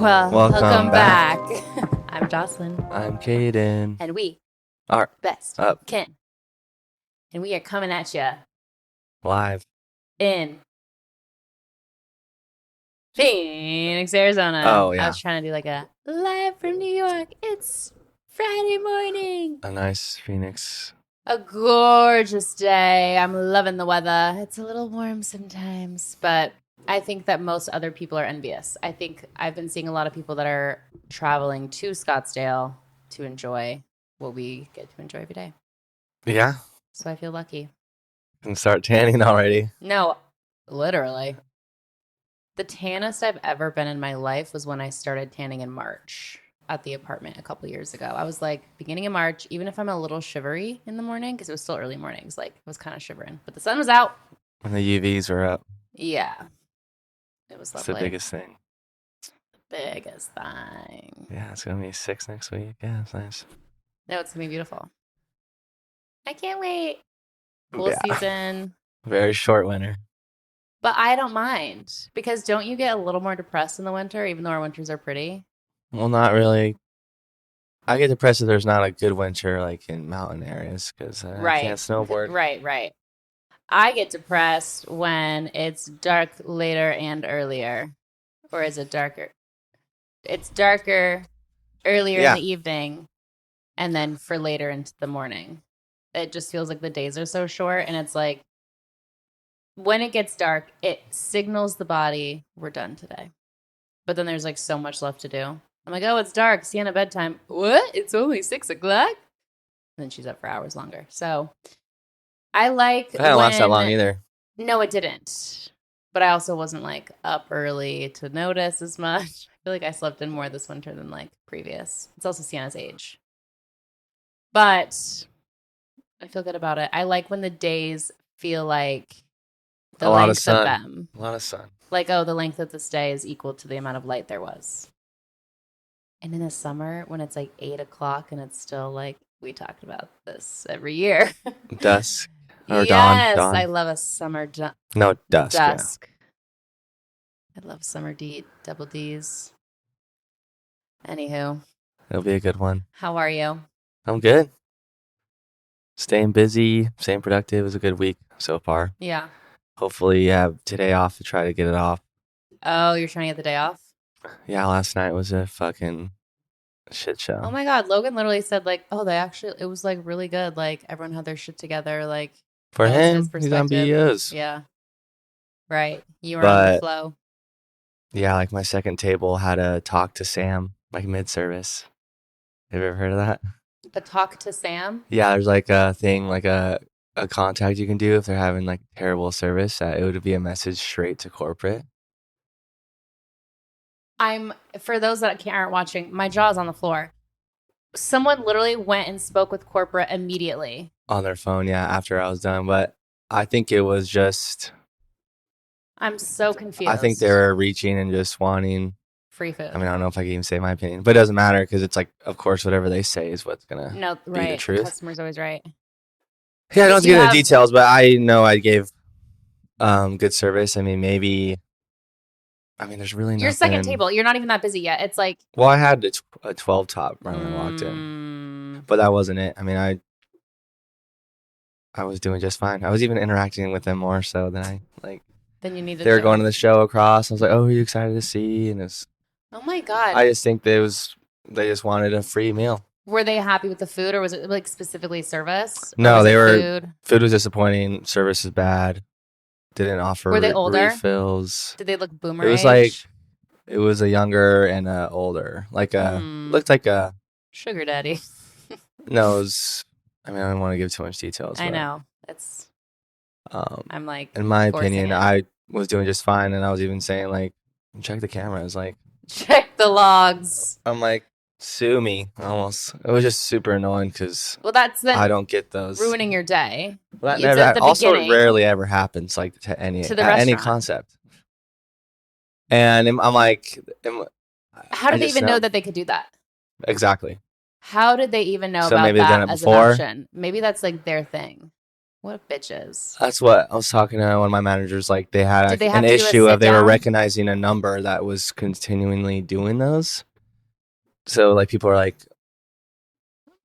Welcome back. I'm Joslyn. I'm Caden. And we are best up. Ken. And we are coming at you Live in Phoenix, Arizona. Oh, yeah. I was trying to do like a live from New York. It's Friday morning. A nice Phoenix. A gorgeous day. I'm loving the weather. It's a little warm sometimes, but I think that most other people are envious. I think I've been seeing a lot of people that are traveling to Scottsdale to enjoy what we get to enjoy every day. Yeah. So I feel lucky. Can start tanning already. No, literally. The tannest I've ever been in my life was when I started tanning in March at the apartment a couple years ago. I was like, beginning of March, even if I'm a little shivery in the morning, because it was still early mornings, like I was kind of shivering, but the sun was out. When the UVs were up. Yeah. It was lovely. It's the biggest thing. Biggest thing. Yeah, it's going to be 6 next week. Yeah, it's nice. No, it's going to be beautiful. I can't wait. Pool season. Very short winter. But I don't mind, because don't you get a little more depressed in the winter, even though our winters are pretty? Well, not really. I get depressed if there's not a good winter like in mountain areas because I can't snowboard. Right. I get depressed when it's dark later and earlier. Or is it darker? It's darker earlier in the evening and then for later into the morning. It just feels like the days are so short, and it's like when it gets dark, it signals the body we're done today. But then there's like so much left to do. I'm like, oh, it's dark. Sienna bedtime. What? It's only 6 o'clock? And then she's up for hours longer. So I like. It didn't last that long either. No, it didn't. But I also wasn't like up early to notice as much. I feel like I slept in more this winter than like previous. It's also Sienna's age. But I feel good about it. I like when the days feel like the length of them. A lot of sun. Like, oh, the length of this day is equal to the amount of light there was. And in the summer, when it's like 8 o'clock and it's still like, we talked about this every year. Dusk. Or yes, dawn. I love a summer dusk. Dusk. Yeah. I love summer double Ds. Anywho. It'll be a good one. How are you? I'm good. Staying busy, staying productive. It was a good week so far. Yeah. Hopefully you have today off to try to get it off. Oh, you're trying to get the day off? Yeah, last night was a fucking shit show. Oh my God. Logan literally said like, oh, it was like really good. Like everyone had their shit together. Like for him, he's on BOs. Yeah. Right. You were on the flow. Yeah, like my second table had a talk to Sam, like mid-service. Have you ever heard of that? The talk to Sam? Yeah, there's like a thing, like a contact you can do if they're having like terrible service. It would be a message straight to corporate. For those that aren't watching, my jaw's on the floor. Someone literally went and spoke with corporate immediately. On their phone, yeah, after I was done. But I think it was just... I'm so confused. I think they were reaching and just wanting... free food. I mean, I don't know if I can even say my opinion, but it doesn't matter because it's like, of course, whatever they say is what's going to be the truth. The customer's always right. Yeah, I don't get into details, but I know I gave good service. I mean, maybe... I mean, there's really nothing. Your second table, you're not even that busy yet. It's like... Well, I had a 12 top when I walked in. But that wasn't it. I mean, I was doing just fine. I was even interacting with them more so than I, like... Then you needed They were going to the show across. I was like, oh, are you excited to see? And it's... Oh my God. I just think they just wanted a free meal. Were they happy with the food, or was it like specifically service? No, they were... Food was disappointing. Service is bad. Didn't offer Were they older? Refills. Did they look boomer It was age? like... It was a younger and a older. Like a... Looked like a... Sugar daddy. No, it was... I mean, I don't want to give too much details. I know. It's... I'm like... In my opinion, I was doing just fine. And I was even saying, like, check the cameras. Like... Check the logs. I'm like, sue me. Almost. It was just super annoying because... Well, that's then... I don't get those. Ruining your day. Well, that also rarely ever happens, like, to any concept. And I'm like... How did they even know that they could do that? Exactly. How did they even know about maybe they've done that it as before. an option? Maybe that's like their thing. What bitches? That's what I was talking to one of my managers. Like they had Did they an have to do a issue of they were sit-down? recognizing a number that was continually doing those. So like people are like,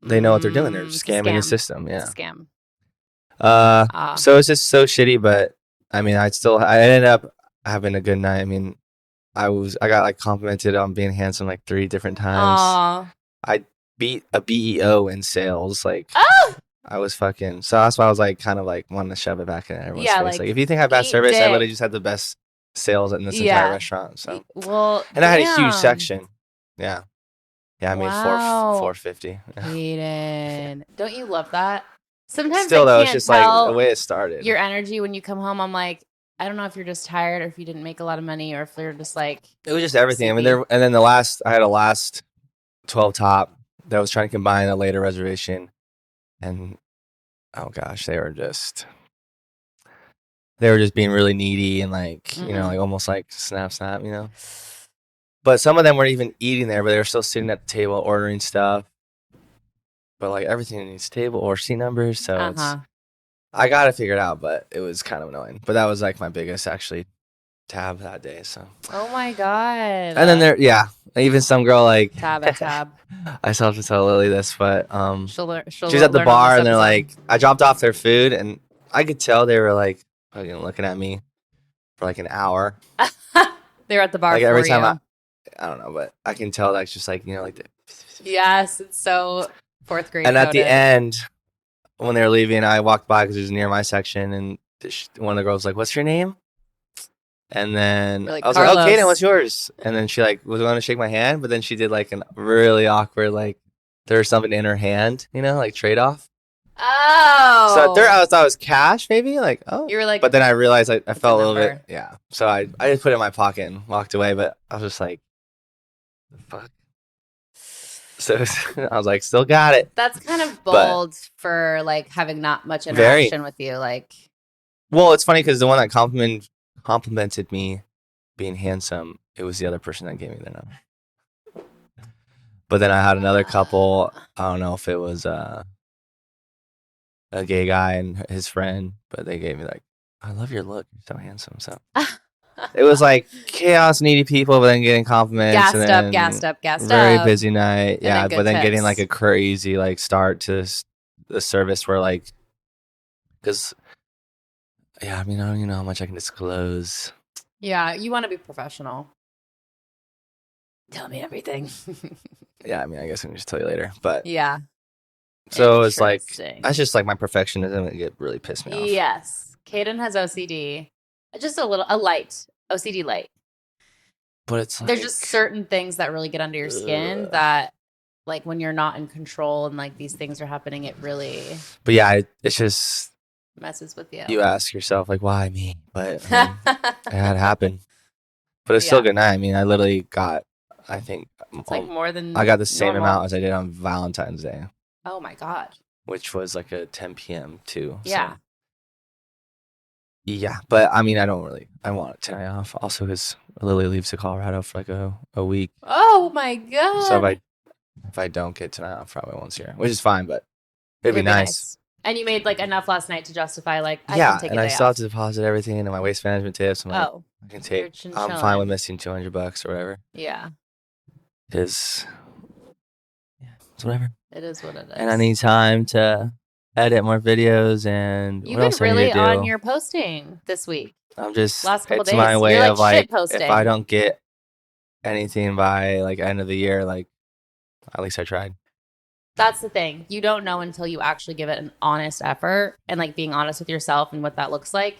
they know what they're doing. They're It's a scamming the scam. system. It's Yeah. a scam. So it's just so shitty. But I mean, I ended up having a good night. I mean, I got like complimented on being handsome like 3 different times. Aw. I beat a BEO in sales. Like Oh! I was fucking. So that's why I was like kind of like wanting to shove it back in everyone's Yeah, face. like, If you think I have bad eat service, I dick. literally just had the best sales in this Yeah. entire restaurant. So Well, and I had a huge damn. section. Yeah. Yeah, I made Wow. $450. Hayden. Don't you love that? Sometimes Still I though, can't it's just tell like the way it started. your energy when you come home. I'm like, I don't know if you're just tired or if you didn't make a lot of money or if you're just like It was just everything. sleepy. I mean, and then I had a last 12 top that was trying to combine a later reservation, and oh gosh, they were just being really needy and like you know, like almost like snap, you know. But some of them weren't even eating there, but they were still sitting at the table ordering stuff. But like everything needs table or seat numbers, so it's I got it figured out, but it was kind of annoying. But that was like my biggest actually tab that day. So. Oh my god. And then even some girl like tab. I still have to tell Lily this, but she'll she was at the learn on bar this and they're episode. like, I dropped off their food and I could tell they were like fucking looking at me for like an hour. They're at the bar like for every time you. I don't know, but I can tell that's just like, you know, like Yes, it's so 4th grade. And at the end, when they were leaving, I walked by because it was near my section, and one of the girls was like, "What's your name?" And then like, I was Carlos. like, "Okay, then what's yours?" And then she like was going to shake my hand, but then she did like a really awkward like there was something in her hand, you know, like trade off. Oh. So there, I thought it was cash, maybe like You were like, but then I realized I felt a little number. bit, yeah. So I just put it in my pocket and walked away, but I was just like, the fuck. So I was like, still got it. That's kind of bold for like having not much interaction with you. Like, well, it's funny because the one that complimented me being handsome, it was the other person that gave me their number. But then I had another couple. I don't know if it was a gay guy and his friend, but they gave me like, "I love your look. You're so handsome." So it was like chaos, needy people, but then getting compliments. gassed up. Very busy night. Yeah, but then tips. getting like a crazy like start to the service where like, because I mean, I don't even know how much I can disclose. Yeah, you want to be professional. Tell me everything. Yeah, I mean, I guess I can just tell you later. But yeah. So it's like, that's just like my perfectionism. It really pissed me off. Yes. Kaden has OCD. Just a light. OCD light. But it's like, there's just certain things that really get under your skin that, like, when you're not in control and like these things are happening, it really. But yeah, it's just messes with you. You ask yourself like, why me? But I mean, it had happened. But it's still a good night. I mean, I literally got, I think, it's like more than I got the same normal. amount as I did on Valentine's Day. Oh my god! Which was like a 10 p.m. too. Yeah. So. Yeah, but I mean, I want it tonight off. Also, because Lily leaves to Colorado for like a week. Oh my god! So if I don't get tonight off, probably won't see her, which is fine. But it'd be nice. And you made like enough last night to justify like I yeah, can take and a day I still off. have to deposit everything and my waste management tips. I'm like, I can take. I'm fine with missing $200 or whatever. Yeah. Because it's whatever. It is what it is. And I need time to edit more videos and You've what else been really I need to do. on your posting this week. I'm just last couple it's days. my way You're, of like posting. If I don't get anything by like end of the year, like at least I tried. That's the thing. You don't know until you actually give it an honest effort and like being honest with yourself and what that looks like.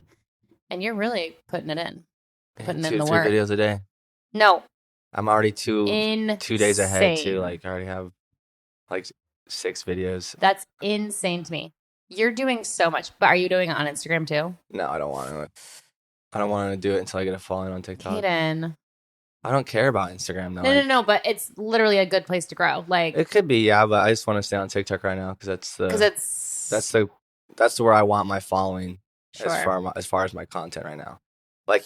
And you're really putting it in. Putting in the work. 2 videos a day. No. I'm already 2 days ahead too. Like I already have like 6 videos. That's insane to me. You're doing so much. But are you doing it on Instagram too? No, I don't want to. I don't want to do it until I get a following on TikTok. Hayden. I don't care about Instagram though. No. But it's literally a good place to grow. Like it could be, yeah. But I just want to stay on TikTok right now because that's where I want my following. Sure. As far as my content right now, like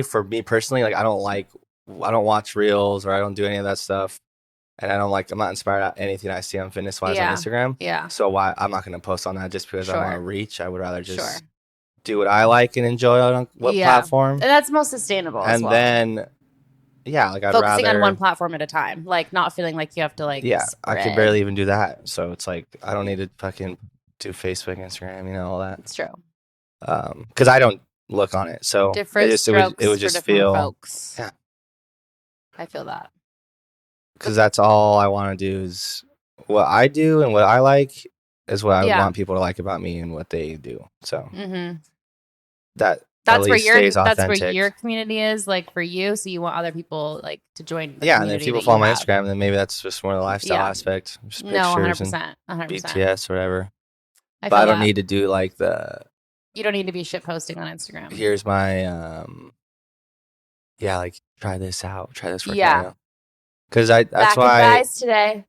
for me personally, like I don't watch reels or I don't do any of that stuff. and I'm not inspired by anything I see on fitness wise on Yeah. Instagram. Yeah. So why I'm not going to post on that just because I want to Sure. reach. I would rather just Sure. do what I like and enjoy on what Yeah. platform. And that's most sustainable as And well. then, yeah, like I'd Focusing rather on one platform at a time, like not feeling like you have to like yeah, I could spread. barely even do that. So it's like I don't need to fucking do Facebook, Instagram, you know, all that. It's true. Because I don't look on it, so Different strokes it would just for different feel folks. yeah. I feel that. Because that's all I want to do is what I do and what I like is what I Yeah. want people to like about me and what they do. So Mm-hmm. that at That's where least your stays that's where authentic. your community is, like for you. So you want other people like to join. The Yeah, and then if community people that follow you my have. Instagram, then maybe that's just more of the lifestyle Yeah. aspect. Just No, pictures and 100%, 100%. BTS or whatever. I But feel I don't that. need to do like the You don't need to be shit posting on Instagram. here's my yeah, like try this out, try this workout. Yeah. Because that's Back why and thighs today.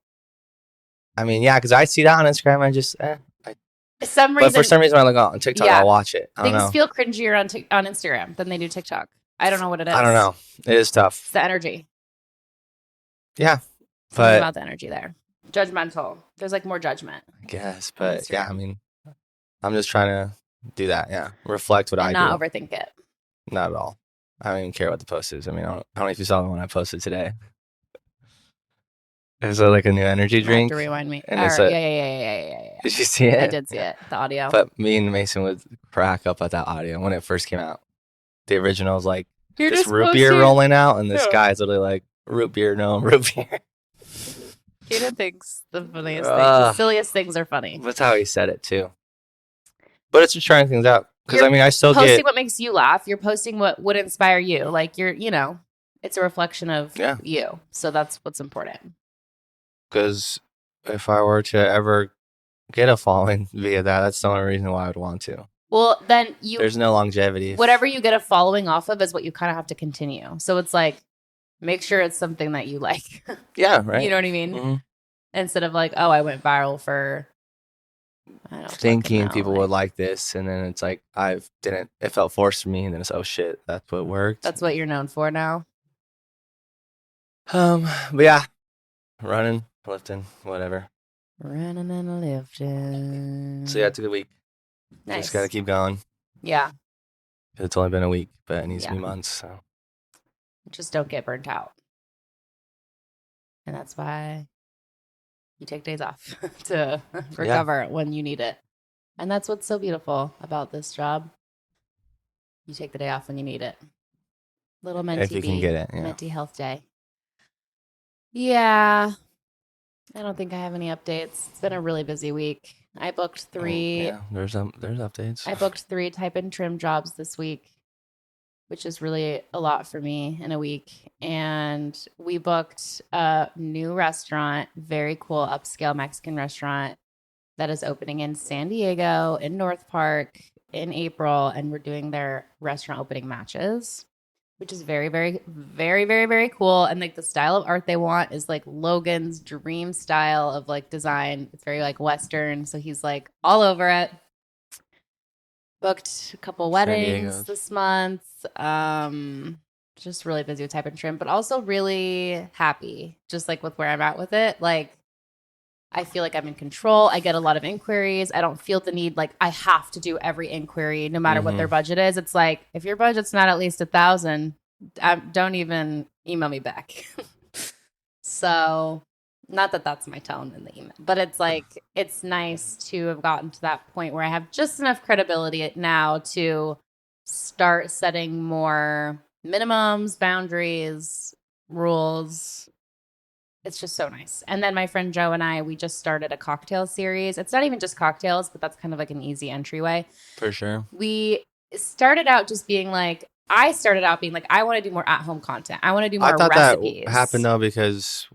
I mean, yeah, because I see that on Instagram. I just For some reason, but for some reason, when I look on TikTok, Yeah. I'll watch it. I don't things know. feel cringier on Instagram than they do TikTok. I don't know what it is. I don't know. It is tough. It's the energy. Yeah, Something but about the energy there. Judgmental. There's like more judgment. I guess. But yeah, Instagram. I mean, I'm just trying to do that. Yeah, reflect what And I not do. overthink it. Not at all. I don't even care what the post is. I mean, I don't know if you saw the one I posted today. It's like a new energy You have drink. to rewind me. And All it's right. a- Yeah. Did you see it? I did see it. The audio. But me and Mason would crack up at that audio when it first came out. The original was like You're this just root beer posting- rolling out, and this Yeah. guy's literally like root beer, no root beer. Kaden thinks the funniest things, Ugh. the silliest things are funny. That's how he said it too. But it's just trying things out because You're I mean I still Posting get what makes you laugh. You're posting what would inspire you. Like it's a reflection of Yeah. you. So that's what's important. because if I were to ever get a following via that, that's the only reason why I would want to. Well, then There's no longevity. whatever you get a following off of is what you kind of have to continue. So it's like, make sure it's something that you like. Yeah, right. You know what I mean? Mhm. Instead of like, oh, I went viral for I don't Thinking fucking know, people would like this, and then it's like it felt forced for me, and then it's oh shit, that's what worked. That's what you're known for now. But yeah, running, lifting, whatever. Running and lifting. So yeah, it's a good week. Nice. Just gotta keep going. Yeah. It's only been a week, but it needs to be Yeah. months. So Just don't get burnt out. And that's why you take days off to recover when you need it. And that's what's so beautiful about this job. You take the day off when you need it. Little mentee if you can get it, yeah. mentee health day. Yeah. I don't think I have any updates. It's been a really busy week. I booked three. Yeah, there's updates. I booked 3 type and trim jobs this week, which is really a lot for me in a week. And we booked a new restaurant, very cool upscale Mexican restaurant that is opening in San Diego in North Park in April. And we're doing their restaurant opening matches, which is very, very, very, very, very cool. And like the style of art they want is like Logan's dream style of like design. It's very like Western. So he's like all over it. Booked a couple weddings this month. Just really busy with type and trim, but also really happy just like with where I'm at with it. Like I feel like I'm in control. I get a lot of inquiries. I don't feel the need like I have to do every inquiry no matter what their budget is. It's like if your budget's not at least 1,000, don't even email me back. So not that that's my tone in the email, but it's like it's nice to have gotten to that point where I have just enough credibility now to start setting more minimums, boundaries, rules. It's just so nice. And then my friend Joe and I, we just started a cocktail series. It's not even just cocktails, but that's kind of like an easy entryway. For sure. We started out just being like, I want to do more at-home content. I want to do more recipes. I thought that happened though because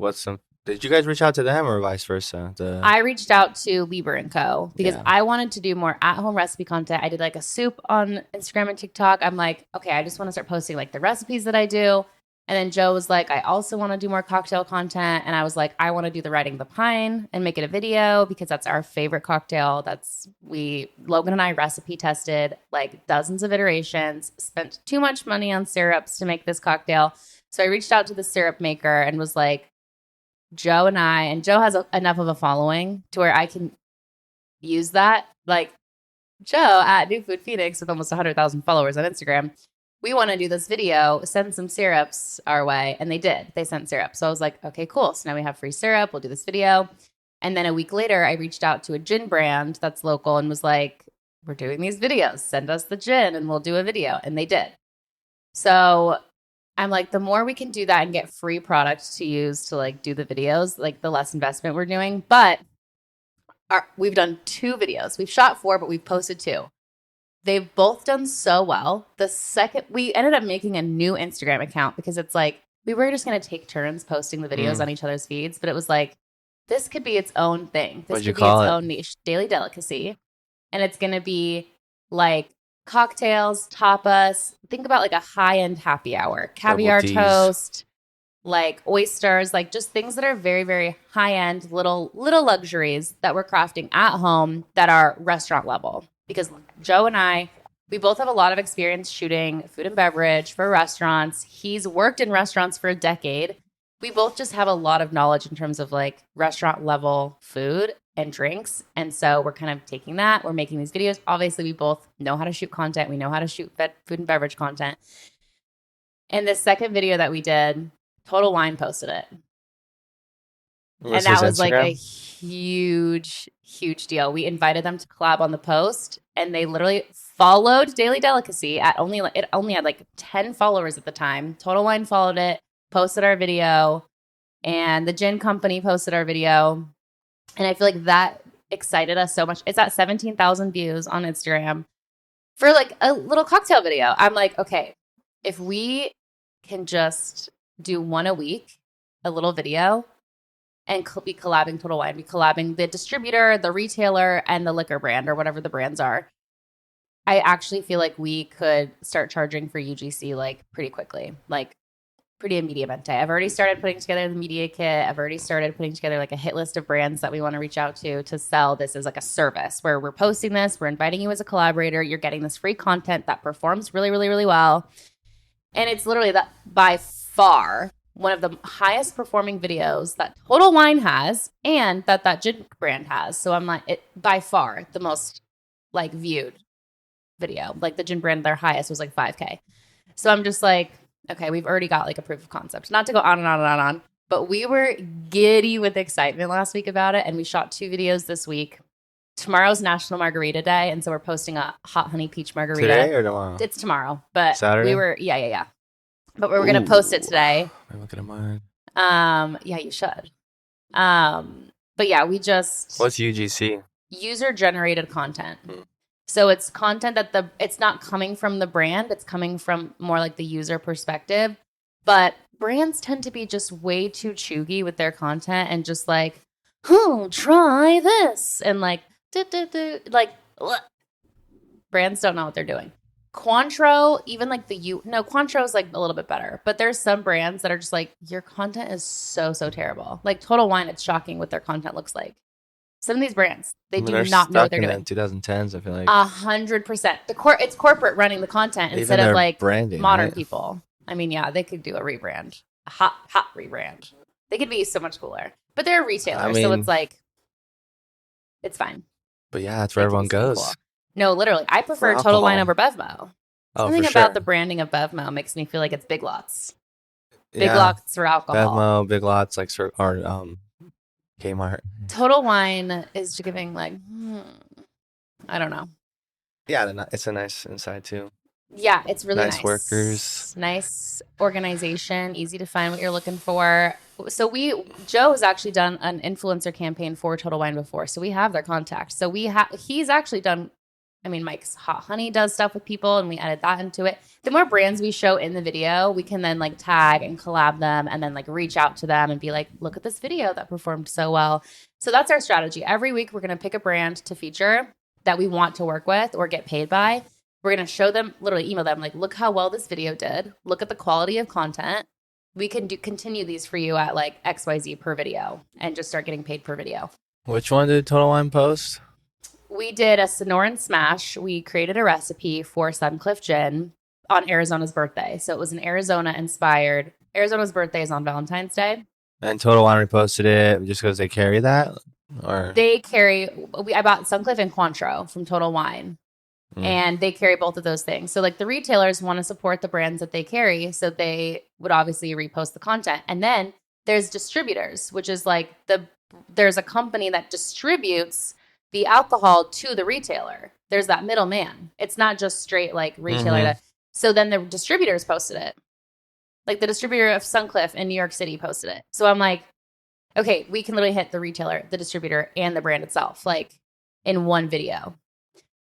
did you guys reach out to them or vice versa? I reached out to Lieber & Co. because I wanted to do more at-home recipe content. I did like a soup on Instagram and TikTok. I'm like, okay, I just want to start posting like the recipes that I do. And then Joe was like, I also want to do more cocktail content. And I was like, I want to do the Riding the Pine and make it a video because that's our favorite cocktail. Logan and I recipe tested like dozens of iterations, spent too much money on syrups to make this cocktail. So I reached out to the syrup maker and was like, Joe and Joe has enough of a following to where I can use that. Like Joe at New Food Phoenix with almost 100,000 followers on Instagram. We want to do this video, send some syrups our way. And they did. They sent syrup. So I was like, okay, cool. So now we have free syrup. We'll do this video. And then a week later, I reached out to a gin brand that's local and was like, we're doing these videos. Send us the gin and we'll do a video. And they did. So I'm like, the more we can do that and get free products to use to like do the videos, like the less investment we're doing. But we've done 2 videos. We've shot 4, but we've posted 2. They've both done so well. The second we ended up making a new Instagram account because it's like we were just going to take turns posting the videos on each other's feeds, but it was like this could be its own thing. This could be its own niche, daily delicacy. And it's going to be like cocktails, tapas. Think about like a high-end happy hour, caviar toast, like oysters, like just things that are very, very high-end little luxuries that we're crafting at home that are restaurant level. Because Joe and I, we both have a lot of experience shooting food and beverage for restaurants. He's worked in restaurants for a decade. We both just have a lot of knowledge in terms of like restaurant level food and drinks. And so we're kind of taking that. We're making these videos. Obviously, we both know how to shoot content. We know how to shoot food and beverage content. And the second video that we did, Total Wine posted it. And that was like a huge deal. We invited them to collab on the post, and they literally followed Daily Delicacy at it only had like 10 followers at the time. Total Wine followed it, posted our video, and the gin company posted our video. And I feel like that excited us so much. It's at 17,000 views on Instagram for like a little cocktail video. I'm like, okay, if we can just do one a week, a little video, and be collabing Total Wine, be collabing the distributor, the retailer, and the liquor brand or whatever the brands are, I actually feel like we could start charging for UGC like pretty quickly, like pretty immediatamente. I've already started putting together the media kit. I've already started putting together like a hit list of brands that we want to reach out to sell this as like a service where we're posting this, we're inviting you as a collaborator, you're getting this free content that performs really, really, really well. And it's literally that by far one of the highest performing videos that Total Wine has and that gin brand has. So I'm like, it by far the most like viewed video. Like the gin brand, their highest was like 5K. So I'm just like, okay, we've already got like a proof of concept. Not to go on and on and on and on, but we were giddy with excitement last week about it. And we shot 2 videos this week. Tomorrow's National Margarita Day. And so we're posting a hot honey peach margarita. Today or tomorrow? It's tomorrow. But Saturday? we were, yeah. But we're going to post it today. I'm looking at mine. Yeah, you should. But yeah, we just... What's UGC? User-generated content. So it's content that it's not coming from the brand. It's coming from more like the user perspective. But brands tend to be just way too chuggy with their content and just like, try this. And like, like, ugh. Brands don't know what they're doing. Cointreau, even like Cointreau is like a little bit better, but there's some brands that are just like, your content is so terrible. Like Total Wine, it's shocking what their content looks like. Some of these brands, they do not know what they're doing. 2010s, I feel like 100%. It's corporate running the content instead of like branding, modern right? people. I mean, yeah, they could do a rebrand, a hot rebrand. They could be so much cooler, but they're a retailer, so it's like, it's fine. But yeah, that's where everyone goes. Cool. No, literally, I prefer Total Wine over Bevmo. Something about the branding of Bevmo makes me feel like it's Big Lots. Big Lots for alcohol. Bevmo, Big Lots, like or Kmart. Total Wine is giving like, I don't know. Yeah, it's a nice inside too. Yeah, it's really nice. Nice workers. Nice organization, easy to find what you're looking for. So Joe has actually done an influencer campaign for Total Wine before, so we have their contact. So he's actually done, Mike's Hot Honey does stuff with people, and we added that into it. The more brands we show in the video, we can then like tag and collab them and then like reach out to them and be like, look at this video that performed so well. So that's our strategy. Every week, we're going to pick a brand to feature that we want to work with or get paid by. We're going to show them, literally email them, like, look how well this video did. Look at the quality of content. We can continue these for you at like XYZ per video and just start getting paid per video. Which one did Total Wine post? We did a Sonoran Smash. We created a recipe for Suncliff Gin on Arizona's birthday. So it was an Arizona-inspired. Arizona's birthday is on Valentine's Day. And Total Wine reposted it just because they carry that? Or I bought Suncliff and Cointreau from Total Wine. And they carry both of those things. So like the retailers want to support the brands that they carry. So they would obviously repost the content. And then there's distributors, which is like there's a company that distributes the alcohol to the retailer. There's that middleman. It's not just straight like retailer. So then the distributors posted it. Like the distributor of Suncliff in New York City posted it. So I'm like, okay, we can literally hit the retailer, the distributor, and the brand itself, like in one video.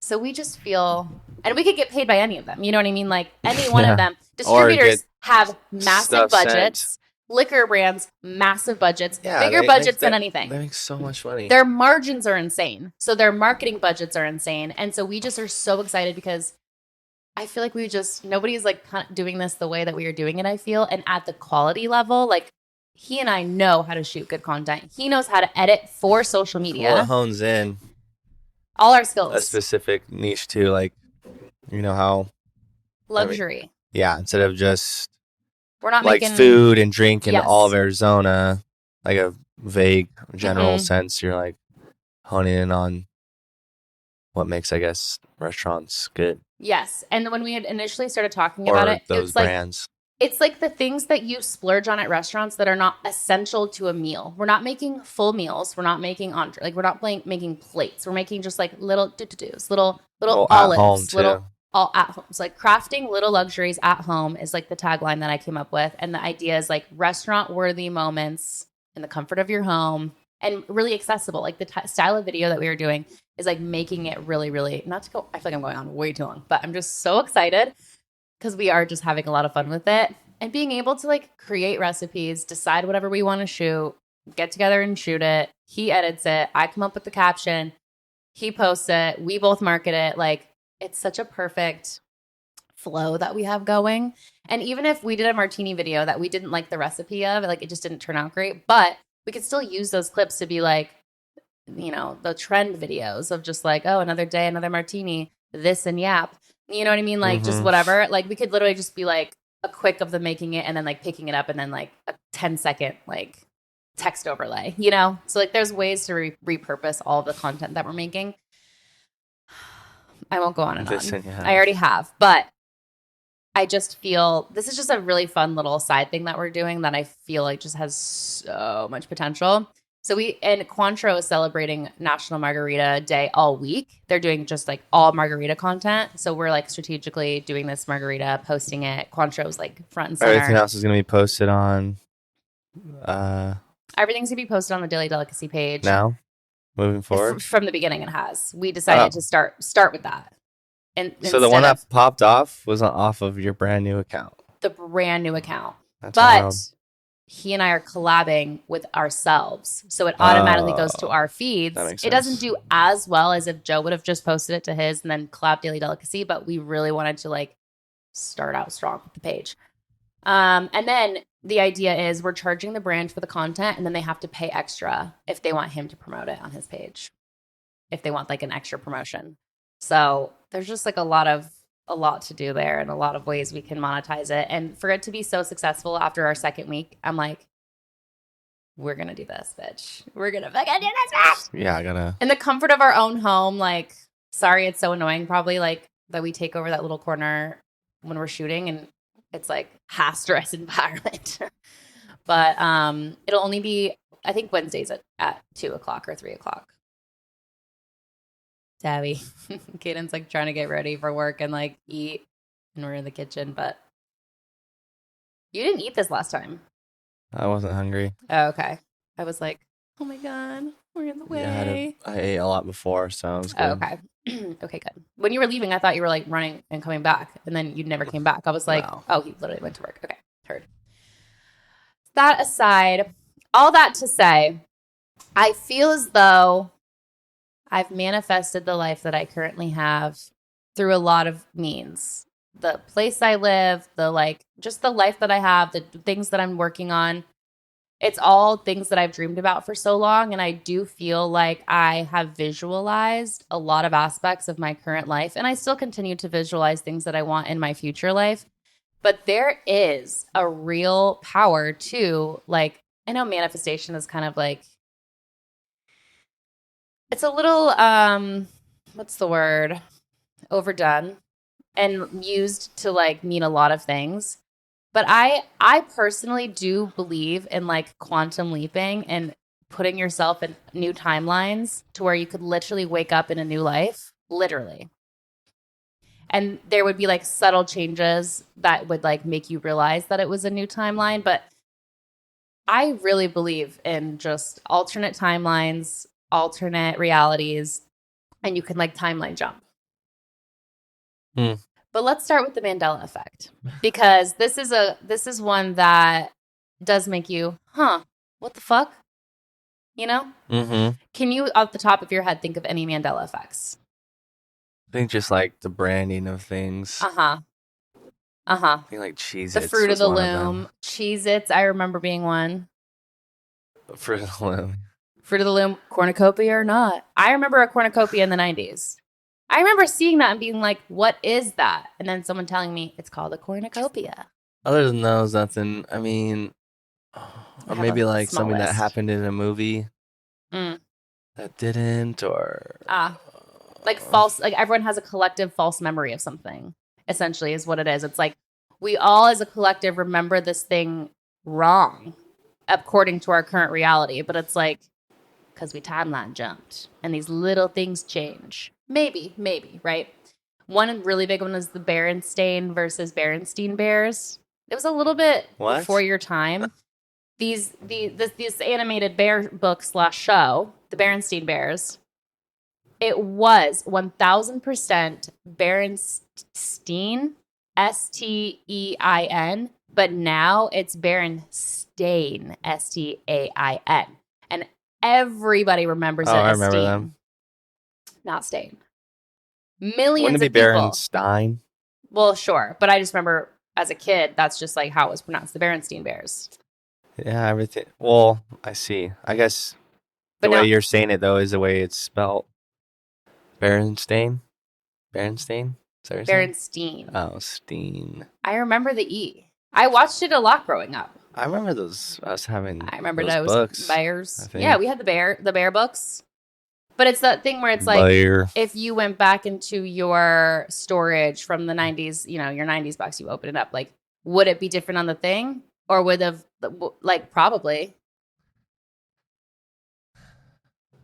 So we just feel, and we could get paid by any of them. You know what I mean? Like any one of them. Distributors have massive budgets. Sent. Liquor brands, massive budgets. Bigger budgets than anything. They make so much money. Their margins are insane. So their marketing budgets are insane. And so we just are so excited because I feel like nobody's like doing this the way that we are doing it, I feel. And at the quality level, like he and I know how to shoot good content. He knows how to edit for social media. Well, it hones in. All our skills. A specific niche too, like, you know how. Luxury. Instead of just. We're not like making food and drink in all of Arizona, like a vague general sense. You're like honing in on what makes, I guess, restaurants good. Yes. And when we had initially started talking about it, those brands. It's like the things that you splurge on at restaurants that are not essential to a meal. We're not making full meals. We're not making entree. Like we're not making plates. We're making just like little do-do-dos, little olives, all at home. So like crafting little luxuries at home is like the tagline that I came up with. And the idea is like restaurant worthy moments in the comfort of your home and really accessible. Like the style of video that we were doing is like making it really, really, I feel like I'm going on way too long, but I'm just so excited because we are just having a lot of fun with it and being able to like create recipes, decide whatever we want to shoot, get together and shoot it. He edits it. I come up with the caption. He posts it. We both market it. Like it's such a perfect flow that we have going. And even if we did a martini video that we didn't like the recipe of, like it just didn't turn out great, but we could still use those clips to be like, you know, the trend videos of just like, oh, another day, another martini, this and yap. You know what I mean? Like just whatever. Like we could literally just be like a quick of them making it and then like picking it up and then like a 10-second like text overlay, you know? So like there's ways to repurpose all of the content that we're making. I won't go on and on. I already have, but I just feel this is just a really fun little side thing that we're doing that I feel like just has so much potential. So Cointreau is celebrating National Margarita Day all week. They're doing just like all margarita content. So we're like strategically doing this margarita, posting it. Cointreau's like front and center. Everything else is going to be posted on. Everything's going to be posted on the Daily Delicacy page. Now? Moving forward? From the beginning it has. We decided to start with that. So the one that popped off was off of your brand new account. The brand new account. That's but wild. He and I are collabing with ourselves. So it automatically goes to our feeds. It doesn't do as well as if Joe would have just posted it to his and then collab Daily Delicacy, but we really wanted to like start out strong with the page. And then the idea is we're charging the brand for the content and then they have to pay extra if they want him to promote it on his page. If they want like an extra promotion. So there's just like a lot to do there and a lot of ways we can monetize it. And for it to be so successful after our second week, I'm like, we're going to do this, bitch. We're going to fucking do this, bitch. Yeah, I gotta. In the comfort of our own home, like, sorry, it's so annoying probably like that we take over that little corner when we're shooting and it's like high stress environment. But it'll only be, I think Wednesdays at 2:00 or 3:00. Tabby. Caden's like trying to get ready for work and like eat and we're in the kitchen, but you didn't eat this last time. I wasn't hungry. Oh, okay. I was like, oh my God, we're in the way. Yeah, I ate a lot before, so it was good. Oh, okay. Okay, good. When you were leaving, I thought you were like running and coming back and then you never came back. I was like, Oh, he literally went to work. Okay, heard. That aside, all that to say, I feel as though I've manifested the life that I currently have through a lot of means. The place I live, just the life that I have, the things that I'm working on. It's all things that I've dreamed about for so long. And I do feel like I have visualized a lot of aspects of my current life. And I still continue to visualize things that I want in my future life. But there is a real power to like I know manifestation is kind of like, it's a little, what's the word? Overdone and used to like mean a lot of things. But I personally do believe in like quantum leaping and putting yourself in new timelines to where you could literally wake up in a new life, literally. And there would be like subtle changes that would like make you realize that it was a new timeline, but I really believe in just alternate timelines, alternate realities, and you can like timeline jump. But let's start with the Mandela Effect, because this is one that does make you, what the fuck? You know? Mm-hmm. Can you, off the top of your head, think of any Mandela effects? I think just like the branding of things. I think like Cheez-Its. The Fruit of the Loom, Cheez-Its. I remember being one. Fruit of the Loom. Fruit of the Loom, cornucopia or not? I remember a cornucopia in the 90s. I remember seeing that and being like, what is that? And then someone telling me it's called a cornucopia. Other than those, nothing. I mean, or maybe like something that happened in a movie that didn't, or like false. Like everyone has a collective false memory of something. Essentially, is what it is. It's like we all, as a collective, remember this thing wrong according to our current reality. But it's like because we timeline jumped and these little things change. Maybe, right? One really big one is the Berenstain versus Berenstain Bears. It was a little bit before your time. This animated bear book / show, the Berenstain Bears, it was 1000% Berenstein, Stein, but now it's Berenstain, Stain, and everybody remembers it as I remember Steen, them. not Stain. Millions Wouldn't it be Berenstein? Well, sure, but I just remember as a kid, that's just like how it was pronounced, the Berenstain Bears. Yeah, everything. Well, I see. I guess the way you're saying it, though, is the way it's spelled. Berenstain? Berenstain? Is that what you're saying? Oh, Steen. I remember the E. I watched it a lot growing up. I remember those. I remember those books. Bears. Yeah, we had the bear books. But it's that thing where it's like, if you went back into your storage from the 90s, you know, your 90s box, you open it up, like, would it be different on the thing? Or would have, like, probably.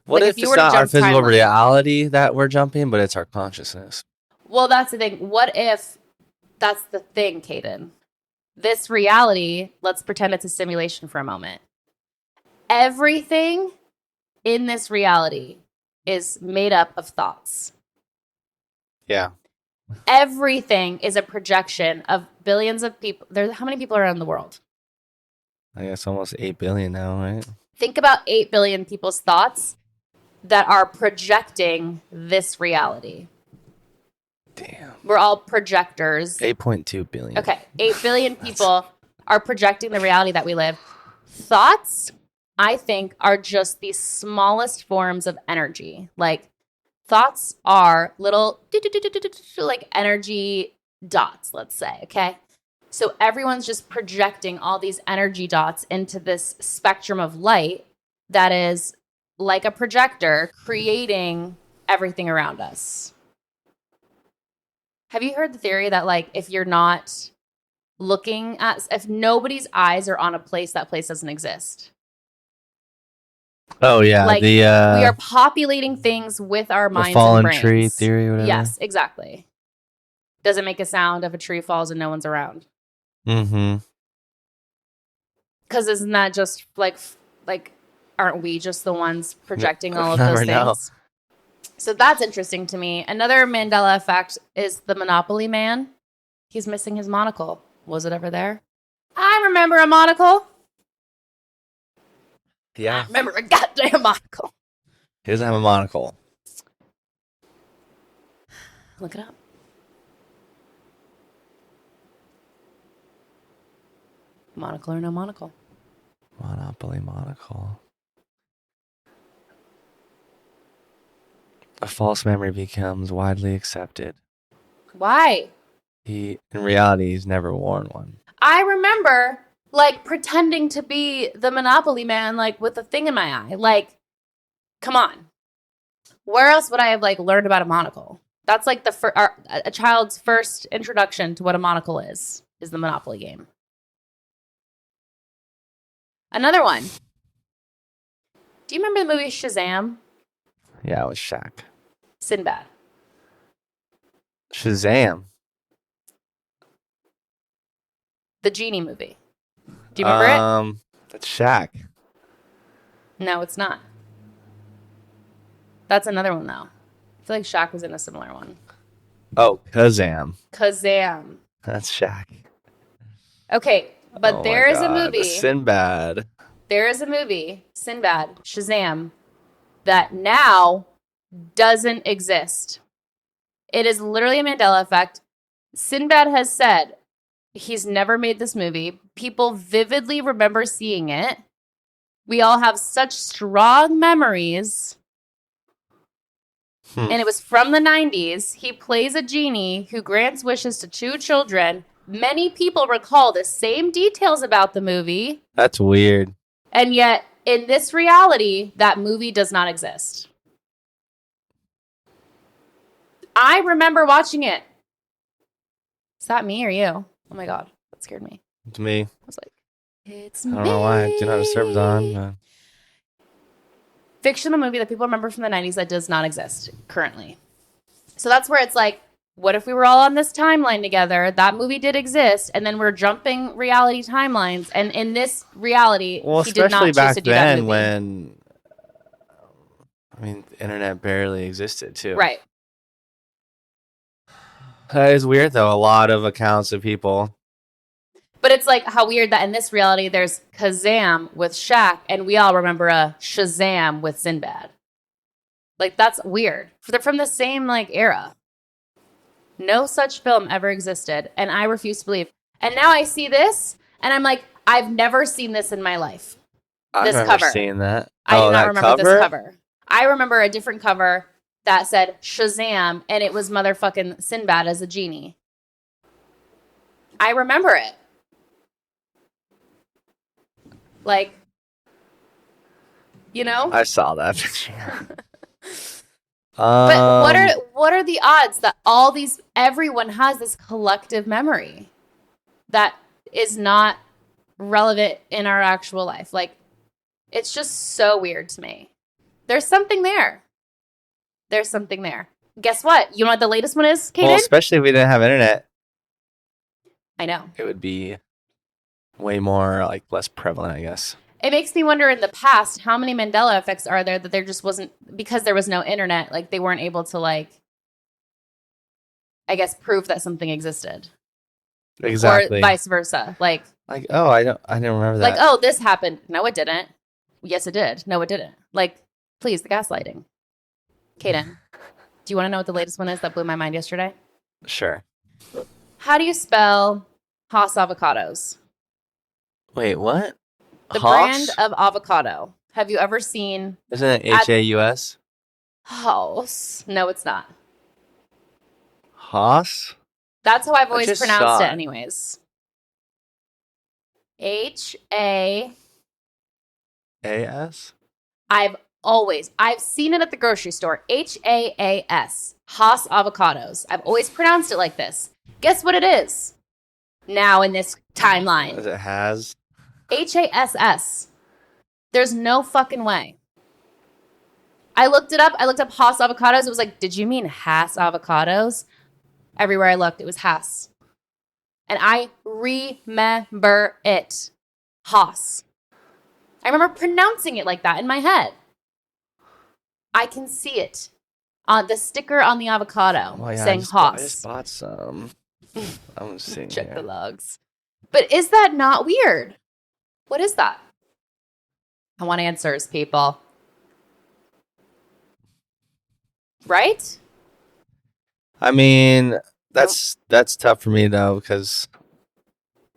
What if it's not our physical reality that we're jumping, but it's our consciousness? Well, that's the thing. What if that's the thing, Caden? This reality, let's pretend it's a simulation for a moment. Everything in this reality is made up of thoughts. Yeah. Everything is a projection of billions of people. How many people are in the world? I guess almost 8 billion now, right? Think about 8 billion people's thoughts that are projecting this reality. Damn. We're all projectors. 8.2 billion. Okay. 8 billion people are projecting the reality that we live. Thoughts, I think, are just the smallest forms of energy. Like, thoughts are little, like, energy dots, let's say, okay? So everyone's just projecting all these energy dots into this spectrum of light that is like a projector creating everything around us. Have you heard the theory that, like, if you're not looking at, if nobody's eyes are on a place, that place doesn't exist? Oh, yeah. Like, we are populating things with our minds and brains. The fallen tree theory, whatever. Yes, exactly. Does it make a sound if a tree falls and no one's around? Mm-hmm. Because isn't that just like, aren't we just the ones projecting all of those things? Know. So that's interesting to me. Another Mandela effect is the Monopoly man. He's missing his monocle. Was it ever there? I remember a monocle. Yeah. I remember a goddamn monocle. He doesn't have a monocle. Look it up. Monocle or no monocle? Monopoly monocle. A false memory becomes widely accepted. Why? In reality, he's never worn one. I remember like pretending to be the Monopoly man, like with a thing in my eye. Like, come on. Where else would I have like learned about a monocle? That's like a child's first introduction to what a monocle is the Monopoly game. Another one. Do you remember the movie Shazam? Yeah, it was Shaq. Sinbad. Shazam. The Genie movie. Do you remember it? That's Shaq. No, it's not. That's another one, though. I feel like Shaq was in a similar one. Oh, Kazam. Kazam. That's Shaq. Okay, but there is a movie. Sinbad. There is a movie, Sinbad, Shazam, that now doesn't exist. It is literally a Mandela Effect. Sinbad has said he's never made this movie. People vividly remember seeing it. We all have such strong memories. And it was from the 90s. He plays a genie who grants wishes to 2 children. Many people recall the same details about the movie. That's weird. And yet, in this reality, that movie does not exist. I remember watching it. Is that me or you? Oh my God, that scared me. It's me. I was like, it's me. I don't know why. Do not disturb is on. Fictional movie that people remember from the 90s that does not exist currently. So that's where it's like, what if we were all on this timeline together? That movie did exist, and then we're jumping reality timelines. And in this reality, he did not choose to do that movie. When, the internet barely existed too. Right. That is weird, though. A lot of accounts of people. But it's like how weird that in this reality, there's Kazam with Shaq, and we all remember a Shazam with Sinbad. Like, that's weird. They're from the same, era. No such film ever existed, and I refuse to believe. And now I see this, and I'm like, I've never seen this in my life. This I've never seen that. I do not remember this cover. I remember a different cover that said Shazam, and it was motherfucking Sinbad as a genie. I remember it. I saw that picture. But what are the odds that everyone has this collective memory that is not relevant in our actual life? It's just so weird to me. There's something there. Guess what? You know what the latest one is, Kaden? Well, especially if we didn't have internet. I know. It would be way more, less prevalent, I guess. It makes me wonder in the past, how many Mandela effects are there that there just wasn't, because there was no internet, they weren't able to, I guess, prove that something existed. Exactly. Or vice versa. I didn't remember that. Oh, this happened. No, it didn't. Yes, it did. No, it didn't. Please, the gaslighting. Kaden, do you want to know what the latest one is that blew my mind yesterday? Sure. How do you spell Haas avocados? Wait, what? The brand of avocado. Have you ever seen... Isn't it Haus? Haas. No, it's not. Haas? That's how I've always pronounced it anyways. H-A... A-S? I've seen it at the grocery store. H-A-A-S. Haas avocados. I've always pronounced it like this. Guess what it is? Now in this timeline. Is it has? Hass. There's no fucking way. I looked it up. I looked up Haas avocados. It was like, did you mean Haas avocados? Everywhere I looked, it was Haas. And I remember it. Haas. I remember pronouncing it like that in my head. I can see it. On the sticker on the avocado saying Haas. I just bought some. I'm seeing Check here. the logs. But is that not weird? What is that? I want answers, people. Right? That's tough for me though, because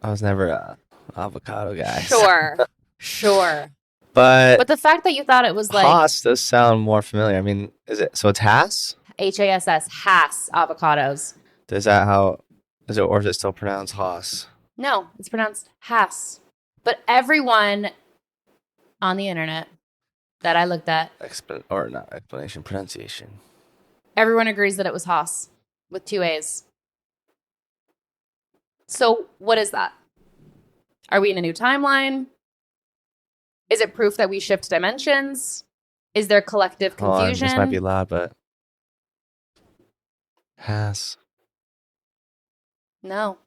I was never a avocado guy. Sure. But the fact that you thought it was Haas does sound more familiar. Is it? So it's Haas? Hass, Haas avocados. Is that how? Is it, or is it still pronounced Haas? No, it's pronounced Haas. But everyone on the internet that I looked at, pronunciation. Everyone agrees that it was Haas with 2 A's. So what is that? Are we in a new timeline? Is it proof that we shift dimensions? Is there collective confusion? This might be loud, but Haas. No.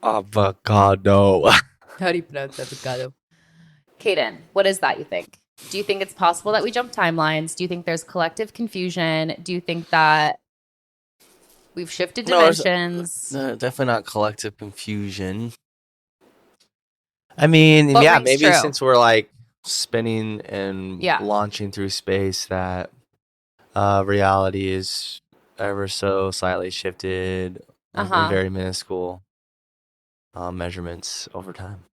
Avocado. How do you pronounce avocado? Kaden, what is that, you think? Do you think it's possible that we jump timelines? Do you think there's collective confusion? Do you think that we've shifted dimensions? No, definitely not collective confusion. I mean, What maybe true? Since we're like spinning and launching through space, that reality is ever so slightly shifted in very minuscule measurements over time.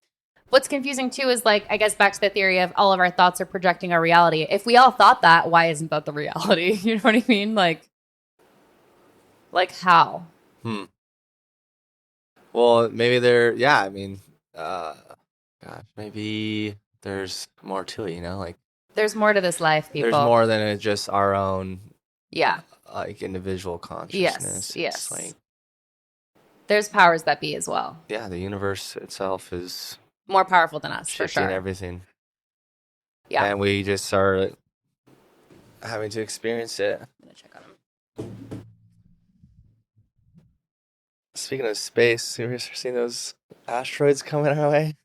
What's confusing too is, like, I guess back to the theory of all of our thoughts are projecting our reality. If we all thought that, why isn't that the reality? You know what I mean? Like how? Well, maybe maybe there's more to it, like there's more to this life, people. There's more than just our own like individual consciousness. Yes. It's there's powers that be as well. Yeah, the universe itself is more powerful than us, for sure. Everything. Yeah. And we just are having to experience it. I'm going to check on him. Speaking of space, have you ever seen those asteroids coming our way?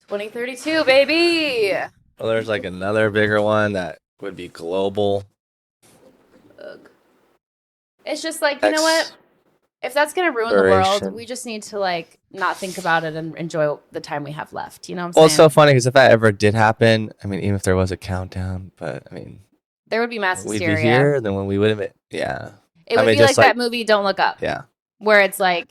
2032, baby! Well, there's like another bigger one that would be global. Ugh. It's just like, you know what? If that's going to ruin the world, we just need to, like, not think about it and enjoy the time we have left. You know what I'm saying? Well, it's so funny because if that ever did happen, I mean, even if there was a countdown, but I mean, there would be mass hysteria. We'd be here, then when we would have, it would be like that movie Don't Look Up. Yeah. Where it's like,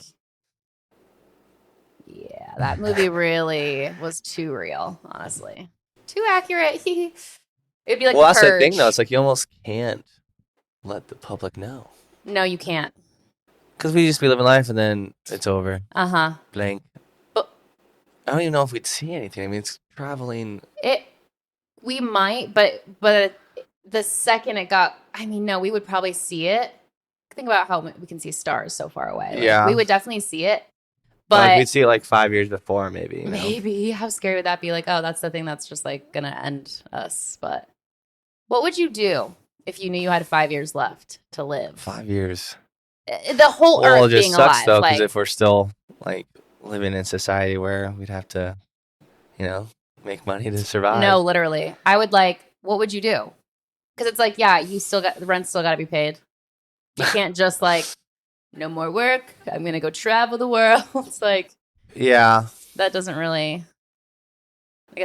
yeah, that movie really was too real, honestly. Too accurate. It'd be like, well, that's the thing, though. It's like you almost can't let the public know. No, you can't. Because we just be living life and then it's over. Blank. But I don't even know if we'd see anything. I mean, it's traveling. We might, but the second it got, no, we would probably see it. Think about how we can see stars so far away. Like, we would definitely see it. But we'd see it like 5 years before, maybe. Maybe. How scary would that be? Like, oh, that's the thing that's just like going to end us. But what would you do if you knew you had 5 years left to live? 5 years. The whole earth being alive. Well, it just sucks, though, because if we're still, like, living in society where we'd have to, make money to survive. No, literally. I would, what would you do? Because it's like, you still got, the rent's still got to be paid. You can't just, no more work. I'm going to go travel the world. It's like, that doesn't really.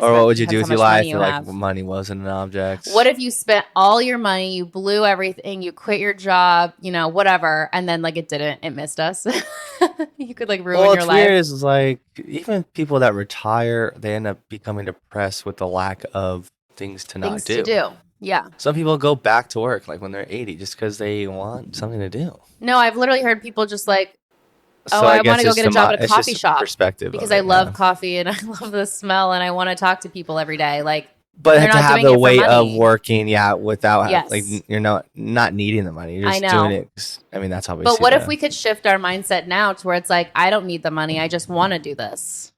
Or what would you do with your life if money wasn't an object? What if you spent all your money, you blew everything, you quit your job, whatever, and then it missed us? You could ruin your life. What's weird is even people that retire, they end up becoming depressed with the lack of things to do. Yeah. Some people go back to work when they're 80 just because they want something to do. No, I've literally heard people just I want to go get a job at a coffee shop. Perspective because I love coffee and I love the smell and I want to talk to people every day. But to have the way of working, without you're not needing the money. You're just doing it. That's how we. But what if we could shift our mindset now to where it's I don't need the money. I just want to do this.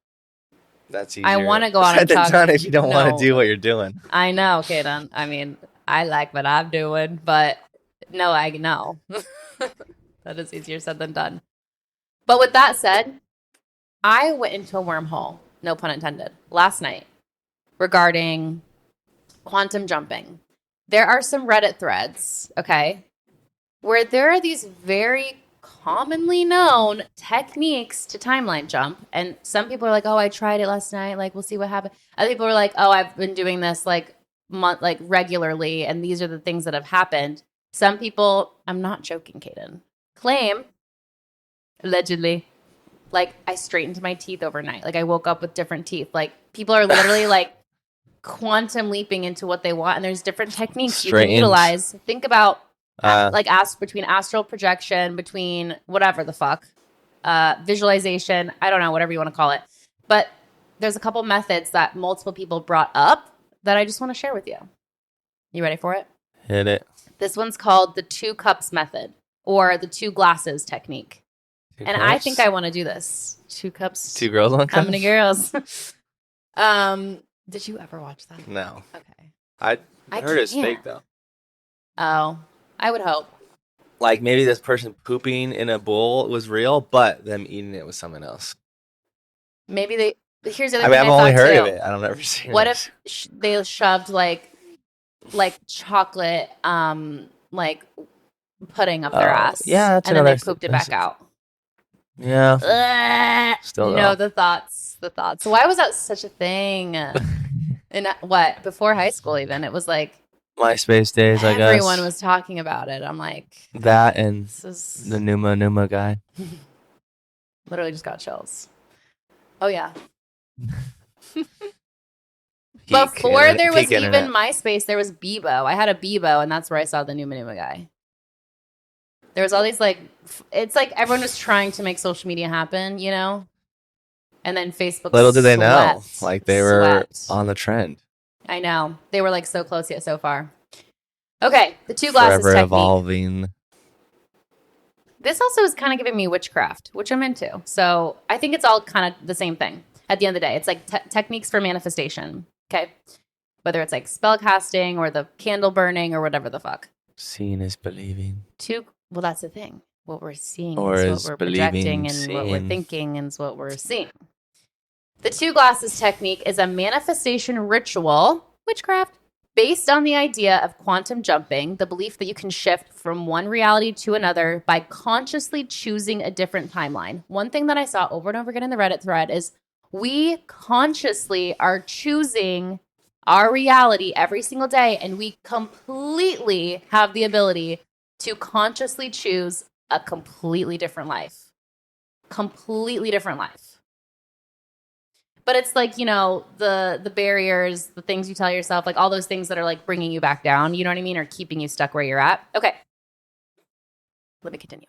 That's easier. I want to go on and talk. If you don't want to do what you're doing. I know, Kaden. I like what I'm doing, but no, I know. That is easier said than done. But with that said, I went into a wormhole, no pun intended, last night regarding quantum jumping. There are some Reddit threads, okay, where there are these very commonly known techniques to timeline jump. And some people are like, oh, I tried it last night. We'll see what happens. Other people are like, oh, I've been doing this regularly. And these are the things that have happened. Some people, I'm not joking, Kaden, claim, allegedly, I straightened my teeth overnight. I woke up with different teeth. People are literally quantum leaping into what they want. And there's different techniques you can utilize. Think about between astral projection, between whatever the fuck. visualization. I don't know, whatever you want to call it. But there's a couple methods that multiple people brought up that I just want to share with you. You ready for it? Hit it. This one's called the 2 cups method or the 2 glasses technique. Two and cups? I think I want to do this. 2 cups. 2 girls, 1 cup? How many girls? Did you ever watch that? No. Okay. I heard it's fake, though. Oh, I would hope. Like, maybe this person pooping in a bowl was real, but them eating it was something else. Maybe they... Here's the other I mean, thing I've only heard too. of it. I don't ever see it. What if they shoved, like chocolate, like pudding up their ass? Yeah, that's and another... then they pooped it back out. Yeah. Ugh, Still you know, the thoughts. So why was that such a thing? And what? Before high school even. It was like... MySpace days, I guess. Everyone was talking about it. I'm like... That and the Numa guy. Literally just got chills. Oh, yeah. Before there was even MySpace, there was Bebo. I had a Bebo, and that's where I saw the Numa guy. There was all these, like... It's like everyone was trying to make social media happen, you know? And then Facebook Little did they know. Like, they were on the trend. I know. They were, like, so close yet so far. Okay, the 2 glasses Forever technique. evolving. This also is kind of giving me witchcraft, which I'm into. So I think it's all kind of the same thing. At the end of the day, it's like techniques for manifestation. Okay, whether it's like spell casting or the candle burning or whatever the fuck. Seeing is believing. Well, that's the thing. What we're seeing or is what we're projecting, and what we're thinking is what we're seeing. The 2 glasses technique is a manifestation ritual, witchcraft, based on the idea of quantum jumping, the belief that you can shift from one reality to another by consciously choosing a different timeline. One thing that I saw over and over again in the Reddit thread is we consciously are choosing our reality every single day, and we completely have the ability to consciously choose a completely different life. Completely different life. But it's like, you know, the barriers, the things you tell yourself, like all those things that are like bringing you back down, you know what I mean? Or keeping you stuck where you're at. Okay. Let me continue.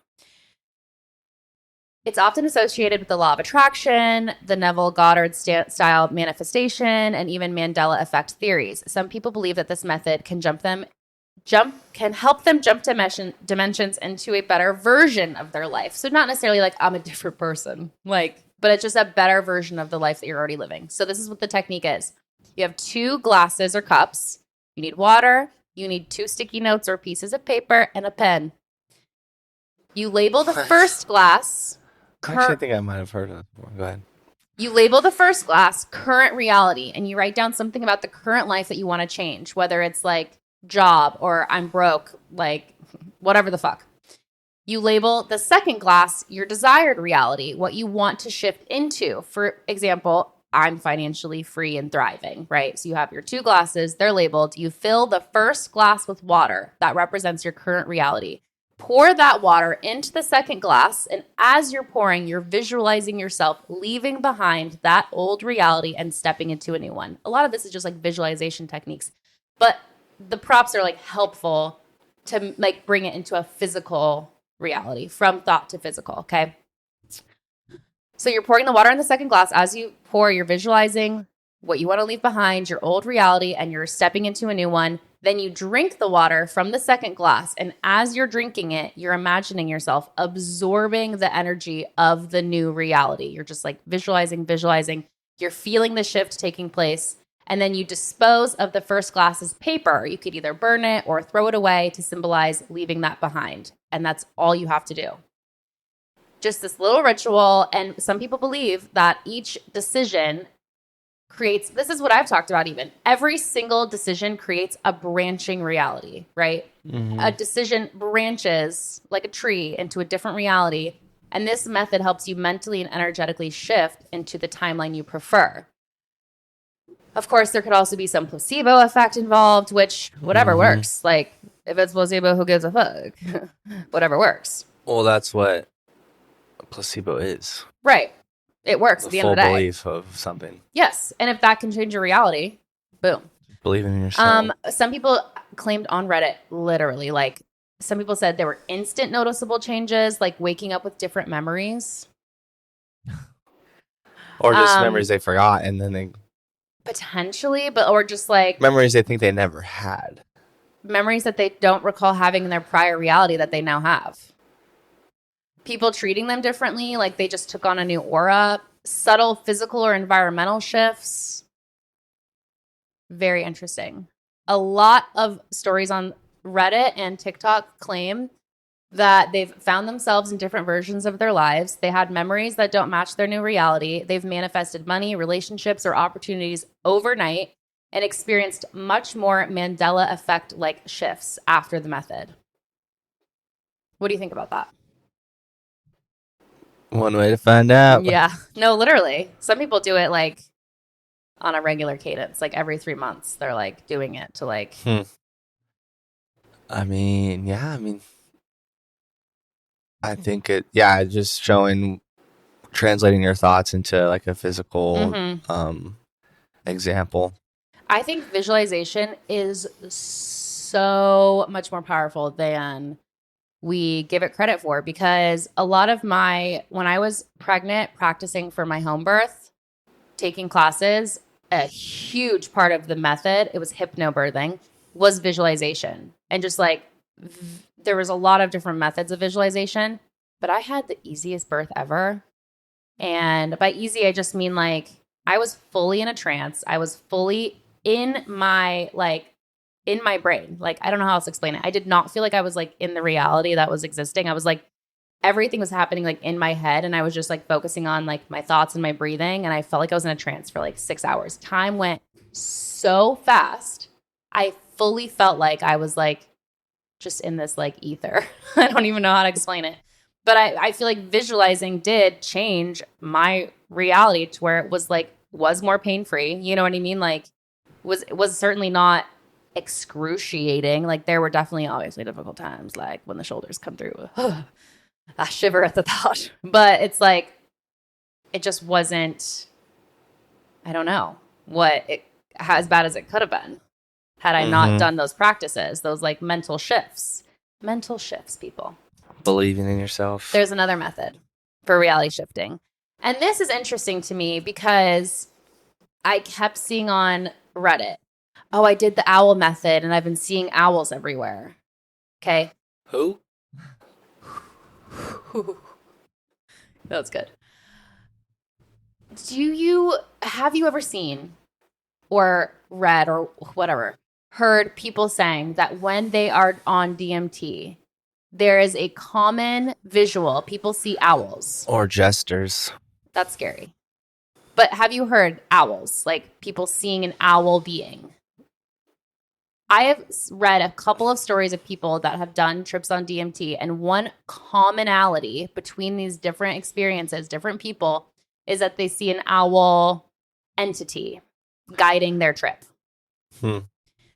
It's often associated with the law of attraction, the Neville Goddard style manifestation, and even Mandela Effect theories. Some people believe that this method can help them jump dimensions into a better version of their life. So not necessarily like I'm a different person, but it's just a better version of the life that you're already living. So this is what the technique is. You have 2 glasses or cups. You need water. You need 2 sticky notes or pieces of paper and a pen. You label the first glass. Actually, I think I might have heard of it before. Go ahead. You label the first glass current reality, and you write down something about the current life that you want to change, whether it's like job or I'm broke, like whatever the fuck. You label the second glass your desired reality, what you want to shift into. For example, I'm financially free and thriving, right? So you have your 2 glasses, they're labeled. You fill the first glass with water. That represents your current reality. Pour that water into the second glass, and as you're pouring, you're visualizing yourself leaving behind that old reality and stepping into a new one. A lot of this is just like visualization techniques, but the props are like helpful to like bring it into a physical reality, from thought to physical, okay? So you're pouring the water in the second glass. As you pour, you're visualizing what you want to leave behind, your old reality, and you're stepping into a new one. Then you drink the water from the second glass, and as you're drinking it, you're imagining yourself absorbing the energy of the new reality. You're just like visualizing. You're feeling the shift taking place, and then you dispose of the first glass's paper. You could either burn it or throw it away to symbolize leaving that behind, and that's all you have to do. Just this little ritual, and some people believe that each decision creates, this is what I've talked about even, every single decision creates a branching reality, right? Mm-hmm. A decision branches like a tree into a different reality, and this method helps you mentally and energetically shift into the timeline you prefer. Of course, there could also be some placebo effect involved, which whatever works. Like, if it's placebo, who gives a fuck? Whatever works. Well, that's what a placebo is. Right. It works at the end of the day. Full belief of something. Yes. And if that can change your reality, boom. Believing in yourself. Some people claimed on Reddit, literally, like, some people said there were instant noticeable changes, like waking up with different memories. Or just memories they forgot, and then they potentially, but or just like memories they think they never had. Memories that they don't recall having in their prior reality that they now have. People treating them differently, like they just took on a new aura. Subtle physical or environmental shifts. Very interesting. A lot of stories on Reddit and TikTok claim that they've found themselves in different versions of their lives. They had memories that don't match their new reality. They've manifested money, relationships, or opportunities overnight and experienced much more Mandela Effect-like shifts after the method. What do you think about that? One way to find out. Yeah. No, literally. Some people do it like on a regular cadence, like every 3 months. They're like doing it to like. I mean, I think just showing, translating your thoughts into like a physical example. I think visualization is so much more powerful than we give it credit for, because a lot of when I was pregnant, practicing for my home birth, taking classes, a huge part of the method, it was hypnobirthing, was visualization. And just like, there was a lot of different methods of visualization, but I had the easiest birth ever. And by easy, I just mean like, I was fully in a trance. I was fully in my brain. Like, I don't know how else to explain it. I did not feel like I was like in the reality that was existing. I was like, everything was happening like in my head, and I was just like focusing on like my thoughts and my breathing, and I felt like I was in a trance for like 6 hours. Time went so fast. I fully felt like I was like just in this like ether. I don't even know how to explain it. But I feel like visualizing did change my reality to where it was more pain-free. You know what I mean? Like was certainly not excruciating. Like there were definitely obviously difficult times, like when the shoulders come through. I shiver at the thought. But it's like, it just wasn't, I don't know, as bad as it could have been had I not done those practices, those like mental shifts. Mental shifts, people. Believing in yourself. There's another method for reality shifting. And this is interesting to me because I kept seeing on Reddit, oh, I did the owl method and I've been seeing owls everywhere. Okay. Who? That's good. Have you ever seen or read or whatever, heard people saying that when they are on DMT, there is a common visual. People see owls. Or jesters. That's scary. But have you heard owls? Like people seeing an owl being? I have read a couple of stories of people that have done trips on DMT, and one commonality between these different experiences, different people, is that they see an owl entity guiding their trip.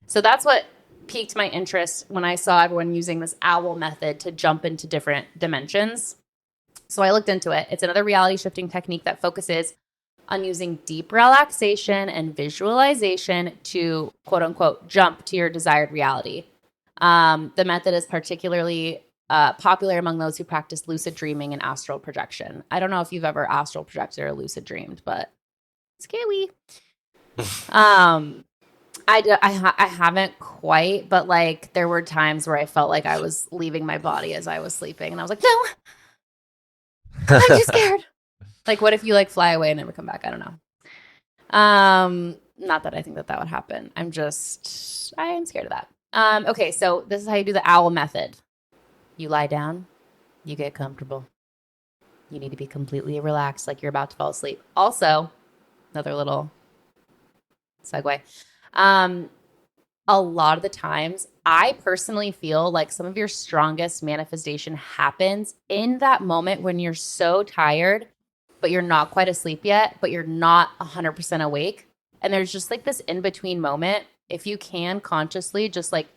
So that's what piqued my interest when I saw everyone using this owl method to jump into different dimensions. So I looked into it. It's another reality shifting technique that focuses on using deep relaxation and visualization to, quote unquote, jump to your desired reality. The method is particularly popular among those who practice lucid dreaming and astral projection. I don't know if you've ever astral projected or lucid dreamed, but scary. I haven't quite, but like there were times where I felt like I was leaving my body as I was sleeping, and I was like, no, I'm too scared. Like, what if you like fly away and never come back? I don't know. Not that I think that would happen. I am scared of that. Okay, so this is how you do the owl method. You lie down, you get comfortable. You need to be completely relaxed, like you're about to fall asleep. Also, another little segue. A lot of the times, I personally feel like some of your strongest manifestation happens in that moment when you're so tired, but you're not quite asleep yet, but you're not 100% awake. And there's just like this in-between moment. If you can consciously just like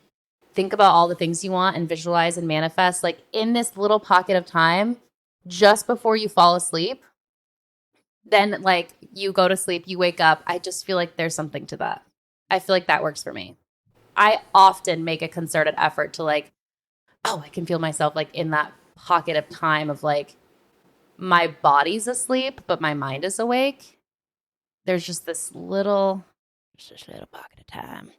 think about all the things you want and visualize and manifest like in this little pocket of time just before you fall asleep, then like you go to sleep, you wake up. I just feel like there's something to that. I feel like that works for me. I often make a concerted effort to like, oh, I can feel myself like in that pocket of time of like my body's asleep, but my mind is awake, there's just this little pocket of time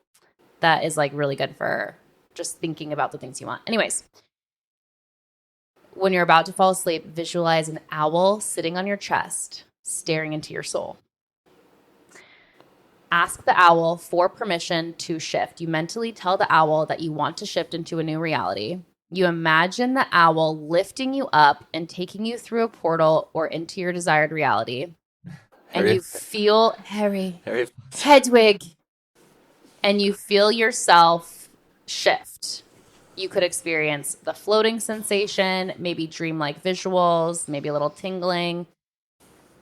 that is like really good for just thinking about the things you want. Anyways, when you're about to fall asleep, visualize an owl sitting on your chest, staring into your soul. Ask the owl for permission to shift. You mentally tell the owl that you want to shift into a new reality. You imagine the owl lifting you up and taking you through a portal or into your desired reality. And you feel Hedwig. And you feel yourself shift. You could experience the floating sensation, maybe dreamlike visuals, maybe a little tingling.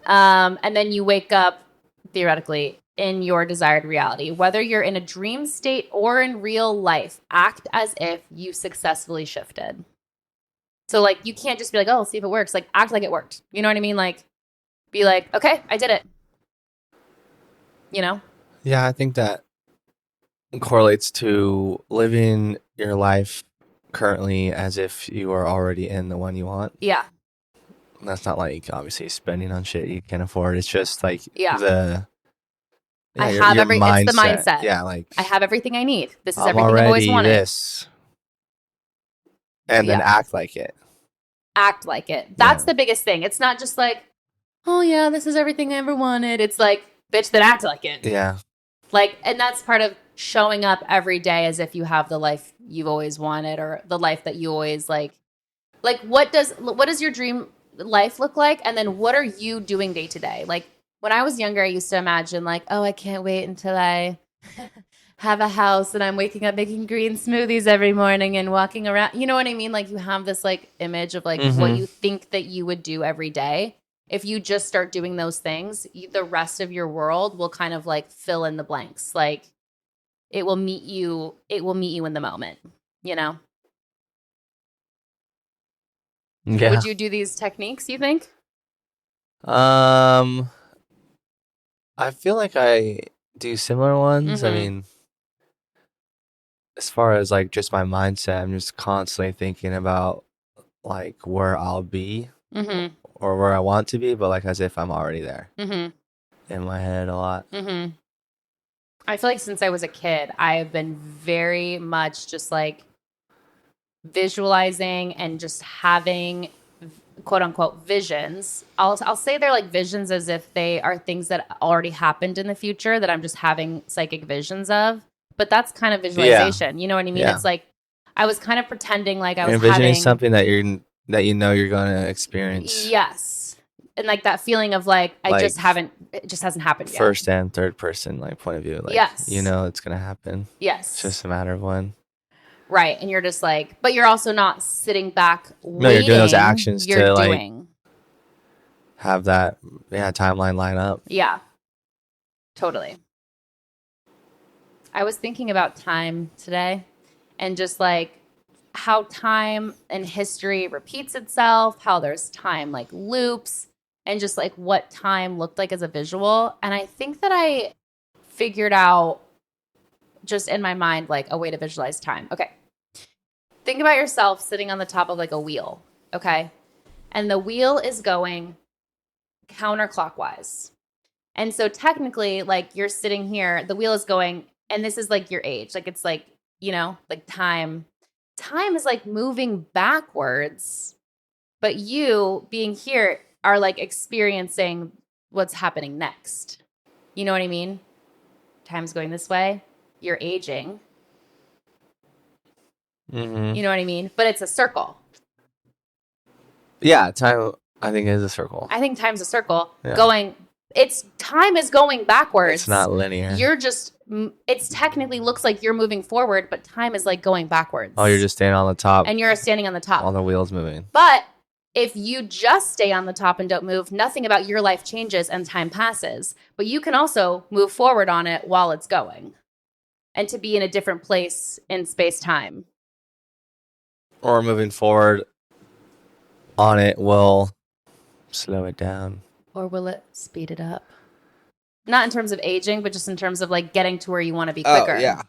And then you wake up, theoretically, in your desired reality. Whether you're in a dream state or in real life, act as if you successfully shifted. So, like, you can't just be like, oh, see if it works. Like, act like it worked. You know what I mean? Like, be like, okay, I did it. You know? Yeah, I think that correlates to living your life currently as if you are already in the one you want. Yeah. That's not like obviously spending on shit you can't afford. It's just like I have your mindset. It's the mindset. Yeah, like I have everything I need. This is I'm everything I've always wanted. This. And then act like it. Act like it. That's the biggest thing. It's not just like, oh yeah, this is everything I ever wanted. It's like, bitch, then act like it. Yeah. Like, and that's part of showing up every day as if you have the life you've always wanted, or the life that you always like what does your dream life look like? And then what are you doing day to day? Like, when I was younger, I used to imagine like, oh, I can't wait until I have a house and I'm waking up making green smoothies every morning and walking around. You know what I mean? Like, you have this like image of like what you think that you would do every day. If you just start doing those things, the rest of your world will kind of like fill in the blanks. Like, it will meet you in the moment, you know? Yeah. Would you do these techniques, you think? I feel like I do similar ones. I mean, as far as like just my mindset, I'm just constantly thinking about like where I'll be or where I want to be, but like as if I'm already there in my head a lot. I feel like since I was a kid, I have been very much just like visualizing and just having quote unquote visions. I'll say they're like visions as if they are things that already happened in the future that I'm just having psychic visions of. But that's kind of visualization. You know what I mean? Yeah. It's like I was kind of pretending like I was envisioning something that you're going to experience. Yes. And like that feeling of like it just hasn't happened yet. First and third person like point of view. Like, yes. You know it's going to happen. Yes. It's just a matter of when. Right. And you're just like, but you're also not sitting back waiting. No, you're doing those actions you're to doing. Like have that timeline line up. Yeah. Totally. I was thinking about time today and just like how time and history repeats itself, how there's time like loops, and just like what time looked like as a visual. And I think that I figured out just in my mind like a way to visualize time. Okay. Think about yourself sitting on the top of like a wheel, okay? And the wheel is going counterclockwise. And so technically, like you're sitting here, the wheel is going, and this is like your age. Like it's like, you know, like time is like moving backwards, but you being here are like experiencing what's happening next. You know what I mean? Time's going this way. You're aging. You know what I mean? But it's a circle. Yeah, time I think is a circle. I think time's a circle going. Time is going backwards. It's not linear. It's technically looks like you're moving forward, but time is like going backwards. Oh, you're just standing on the top. And you're standing on the top. All the wheels moving. But if you just stay on the top and don't move, nothing about your life changes and time passes. But you can also move forward on it while it's going. And to be in a different place in space-time. Or moving forward on it will slow it down. Or will it speed it up? Not in terms of aging, but just in terms of like getting to where you want to be quicker. Oh, yeah.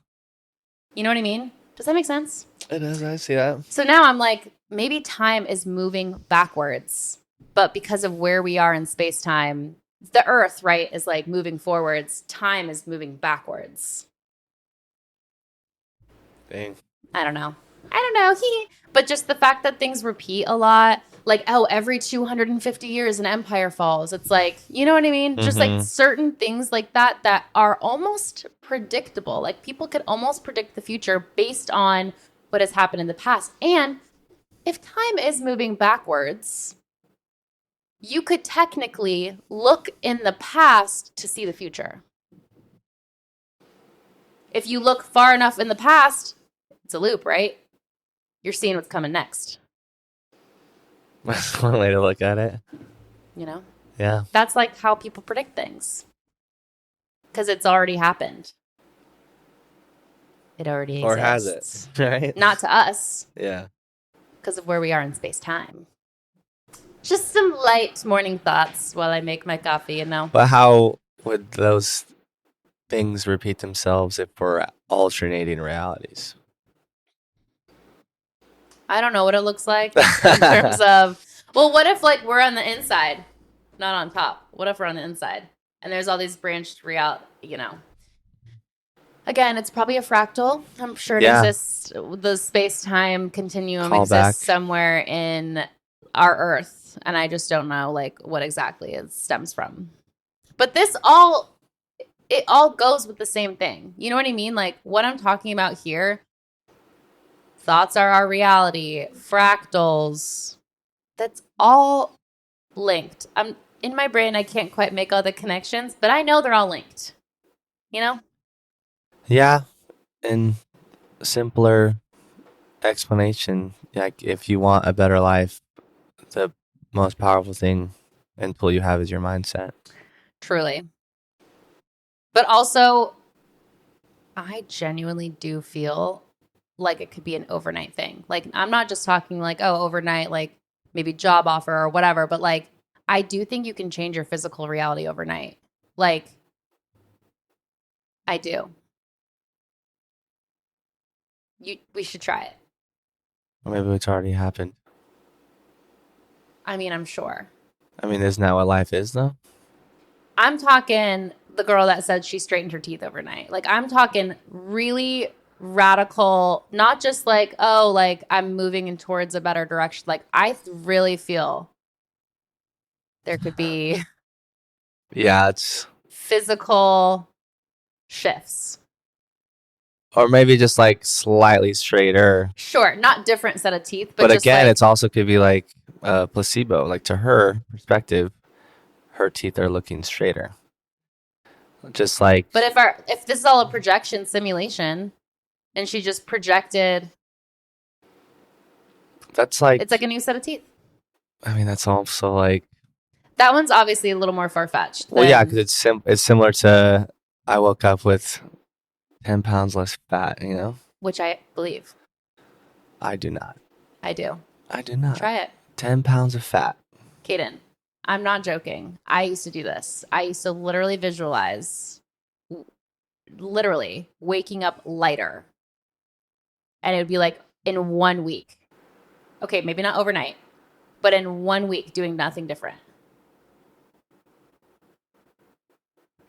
You know what I mean? Does that make sense? It does. I see that. So now I'm like, maybe time is moving backwards. But because of where we are in space-time, the Earth, right, is like moving forwards. Time is moving backwards. Dang. I don't know. But just the fact that things repeat a lot, like, oh, every 250 years an empire falls. It's like, you know what I mean? Just like certain things like that are almost predictable. Like people could almost predict the future based on what has happened in the past. And if time is moving backwards, you could technically look in the past to see the future. If you look far enough in the past, it's a loop, right? You're seeing what's coming next. That's one way to look at it. You know? Yeah. That's like how people predict things. Because it's already happened. It already exists. Or has it? Right? Not to us. Yeah. Because of where we are in space-time. Just some light morning thoughts while I make my coffee, you know? But how would those things repeat themselves if we're alternating realities? I don't know what it looks like in terms of, well, what if like we're on the inside, not on top? What if we're on the inside and there's all these branched you know? Again, it's probably a fractal. I'm sure it exists. The space-time continuum exists somewhere in our Earth, and I just don't know like what exactly it stems from. But it all goes with the same thing. You know what I mean? Like what I'm talking about here. Thoughts are our reality. Fractals. That's all linked. I'm in my brain. I can't quite make all the connections, but I know they're all linked. You know? Yeah. And simpler explanation. Like if you want a better life, the most powerful thing and tool you have is your mindset. Truly. But also, I genuinely do feel like it could be an overnight thing. Like I'm not just talking like, oh, overnight, like maybe job offer or whatever, but like I do think you can change your physical reality overnight. Like I do. We should try it. Or maybe it's already happened. I mean, I'm sure. I mean, isn't that what life is though? I'm talking the girl that said she straightened her teeth overnight. Like I'm talking really radical, not just like, oh, like I'm moving in towards a better direction. Like I really feel there could be it's physical shifts. Or maybe just like slightly straighter. Sure, not different set of teeth, but just again, like, it's also could be like a placebo. Like to her perspective, her teeth are looking straighter. Just like. But if this is all a projection simulation, and she just projected. That's like. It's like a new set of teeth. I mean, that's also like. That one's obviously a little more far-fetched. Well, yeah, because it's similar to I woke up with 10 pounds less fat, you know? Which I believe. I do not. I do. I do not. Try it. 10 pounds of fat. Kaden, I'm not joking. I used to do this. I used to literally visualize waking up lighter. And it would be like in 1 week. Okay, maybe not overnight, but in 1 week doing nothing different.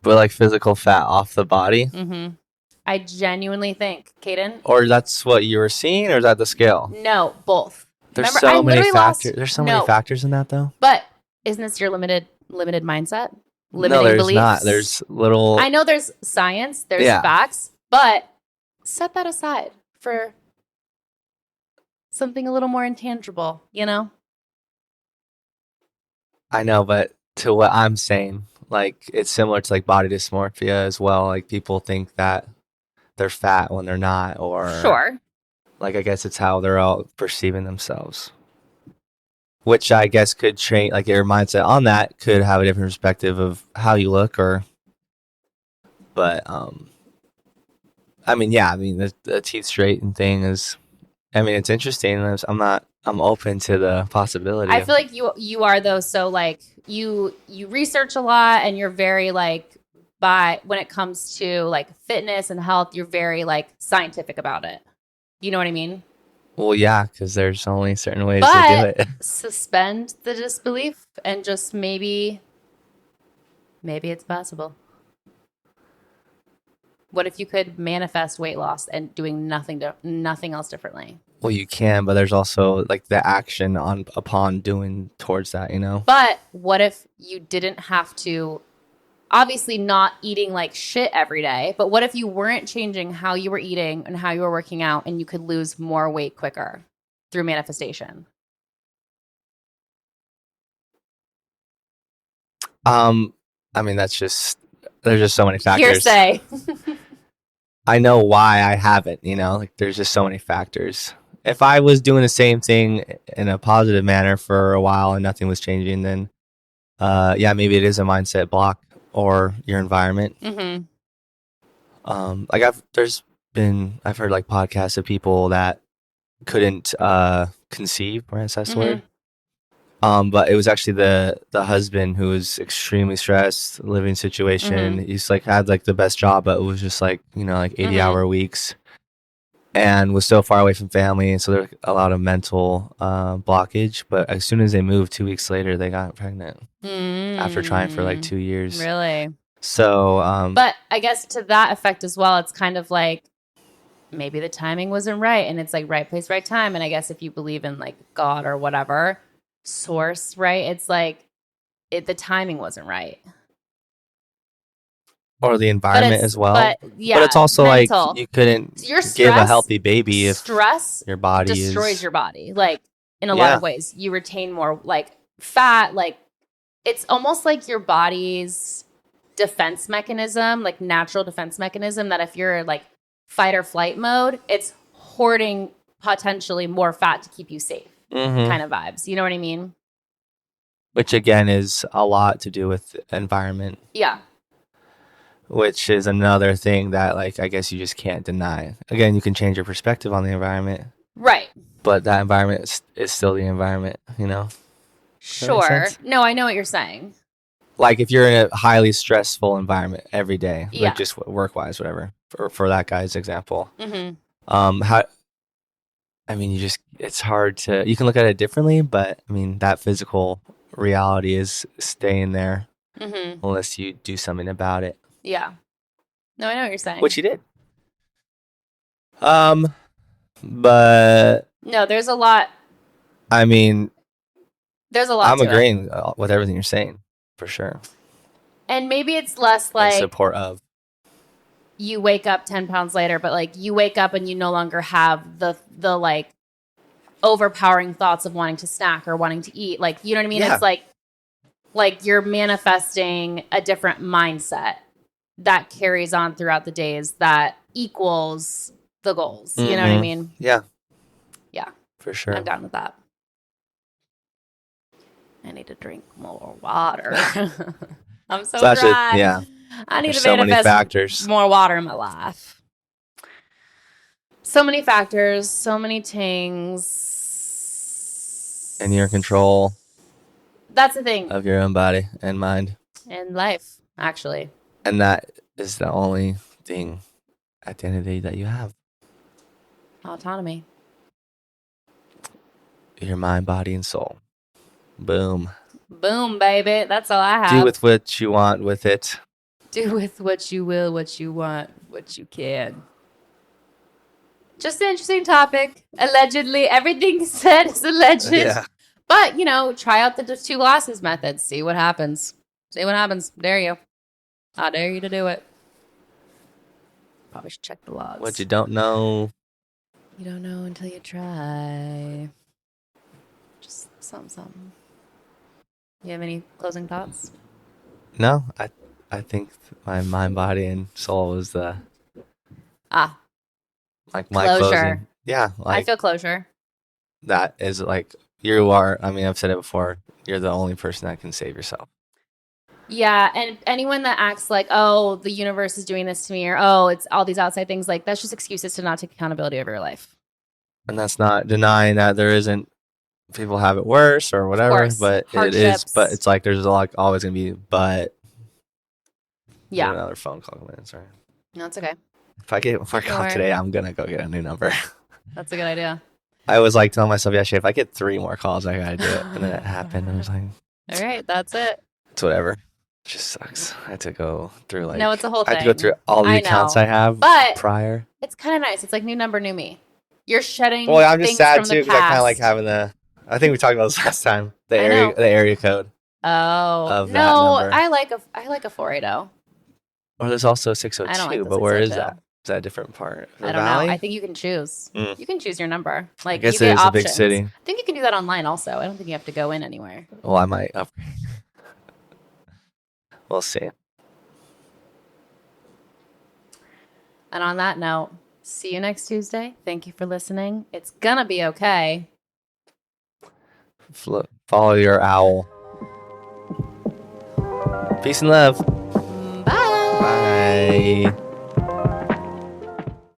But like physical fat off the body? Mm-hmm. I genuinely think, Kaden. Or that's what you were seeing, or is that the scale? No, both. There's so many factors. There's so many factors in that, though. But isn't this your limited mindset? No, there's not. There's little. I know there's science, there's facts, but set that aside for something a little more intangible, you know? I know, but to what I'm saying, like it's similar to like body dysmorphia as well. Like people think that they're fat when they're not, or sure. Like I guess it's how they're all perceiving themselves, which I guess could change. Like your mindset on that could have a different perspective of how you look, but I mean, the teeth straighten thing is, I mean, it's interesting. I'm open to the possibility. I feel like you are though. So like you research a lot, and you're very like. When it comes to like fitness and health, you're very like scientific about it. You know what I mean? Well, yeah, because there's only certain ways to do But it. suspend the disbelief and just maybe it's possible. What if you could manifest weight loss and doing nothing else differently? Well, you can, but there's also like the action on upon doing towards that, you know? But what if you didn't have to, obviously not eating like shit every day, but what if you weren't changing how you were eating and how you were working out and you could lose more weight quicker through manifestation? I mean, that's just there's just so many factors. Hearsay. I know why I haven't, you know? Like there's just so many factors. If I was doing the same thing in a positive manner for a while and nothing was changing, then yeah, maybe it is a mindset block or your environment. Mm-hmm. Like I've heard like podcasts of people that couldn't conceive, right? That's the word. But it was actually the husband who was extremely stressed, living situation. He's like had like the best job, but it was just like, you know, like 80-hour weeks, and was so far away from family, and so there's a lot of mental blockage. But as soon as they moved, 2 weeks later, they got pregnant after trying for like 2 years. Really? So, but I guess to that effect as well, it's kind of like maybe the timing wasn't right, and it's like right place, right time. And I guess if you believe in like God or whatever source, right? It's like the timing wasn't right. Or the environment as well. But yeah, but it's also mental. like you couldn't stress, give a healthy baby if stress your body destroys your body. Like in a Yeah. lot of ways, you retain more like fat. Like it's almost like your body's defense mechanism, like natural defense mechanism, that if you're like fight or flight mode, it's hoarding potentially more fat to keep you safe. Kind of vibes. You know what I mean? Which again is a lot to do with environment. Yeah. Which is another thing that like I guess you just can't deny. Again, you can change your perspective on the environment. Right. But that environment is still the environment, you know? Sure. No, I know what you're saying. Like if you're in a highly stressful environment every day, Yeah. like just work-wise, whatever, for that guy's example. Mm-hmm. It's hard to, you can look at it differently, but I mean, that physical reality is staying there unless you do something about it. Yeah. No, I know what you're saying. Which he did. But no, there's a lot. I mean, there's a lot. I'm agreeing with everything you're saying for sure. And maybe it's less like in support of you wake up 10 pounds later, but like you wake up and you no longer have the like overpowering thoughts of wanting to snack or wanting to eat. Like, you know what I mean? Yeah. It's like you're manifesting a different mindset that carries on throughout the days that equals the goals. You know what I mean? Yeah. Yeah. For sure. I'm down with that. I need to drink more water. I'm so dry. Yeah. I need There's to so many manifest factors. more water in my life. So many factors, so many things. In your control. That's the thing. Of your own body and mind. And life, actually. And that is the only thing at the end of the day that you have. Autonomy. Your mind, body, and soul. Boom. Boom, baby. That's all I have. Do with what you want with it. Do with what you will, what you want, what you can. Just an interesting topic. Allegedly, everything said is alleged. Yeah. But, try out the 2 glasses method. See what happens. Dare you. I dare you to do it. Probably should check the logs. What you don't know. You don't know until you try. Just something. You have any closing thoughts? No, I think my mind, body, and soul is the like my closure. Closing. Yeah, like I feel closure. That is like you are. I mean, I've said it before. You're the only person that can save yourself. Yeah, and anyone that acts like, oh, the universe is doing this to me, or oh, it's all these outside things, like that's just excuses to not take accountability over your life. And that's not denying that there isn't. People have it worse or whatever, but hardships. It is. But it's like there's always gonna be. But yeah, another phone call coming in. Sorry. No, it's okay. If I get work out today, I'm gonna go get a new number. That's a good idea. I was like telling myself, yeah, shit, if I get 3 more calls, I gotta do it. And then it happened. And I was like, all right, that's it. it's whatever. It just sucks. I had to go through like No, it's a whole thing. I had to go through all the accounts I have prior. It's kind of nice. It's like new number, new me. You're shedding. Well, I'm just sad from too because I kind of like having the. I think we talked about this last time. The area code. Oh of no, that number. I like a 480. Or there's also 602. I don't like the but where is 602. that? Is that a different part? I don't know. I think you can choose. You can choose your number. Like, I guess you it get is options. a big city. I think you can do that online also. I don't think you have to go in anywhere. Well, I might upgrade. We'll see. And on that note, see you next Tuesday. Thank you for listening. It's gonna be okay. Follow your owl. Peace and love. Bye. Bye.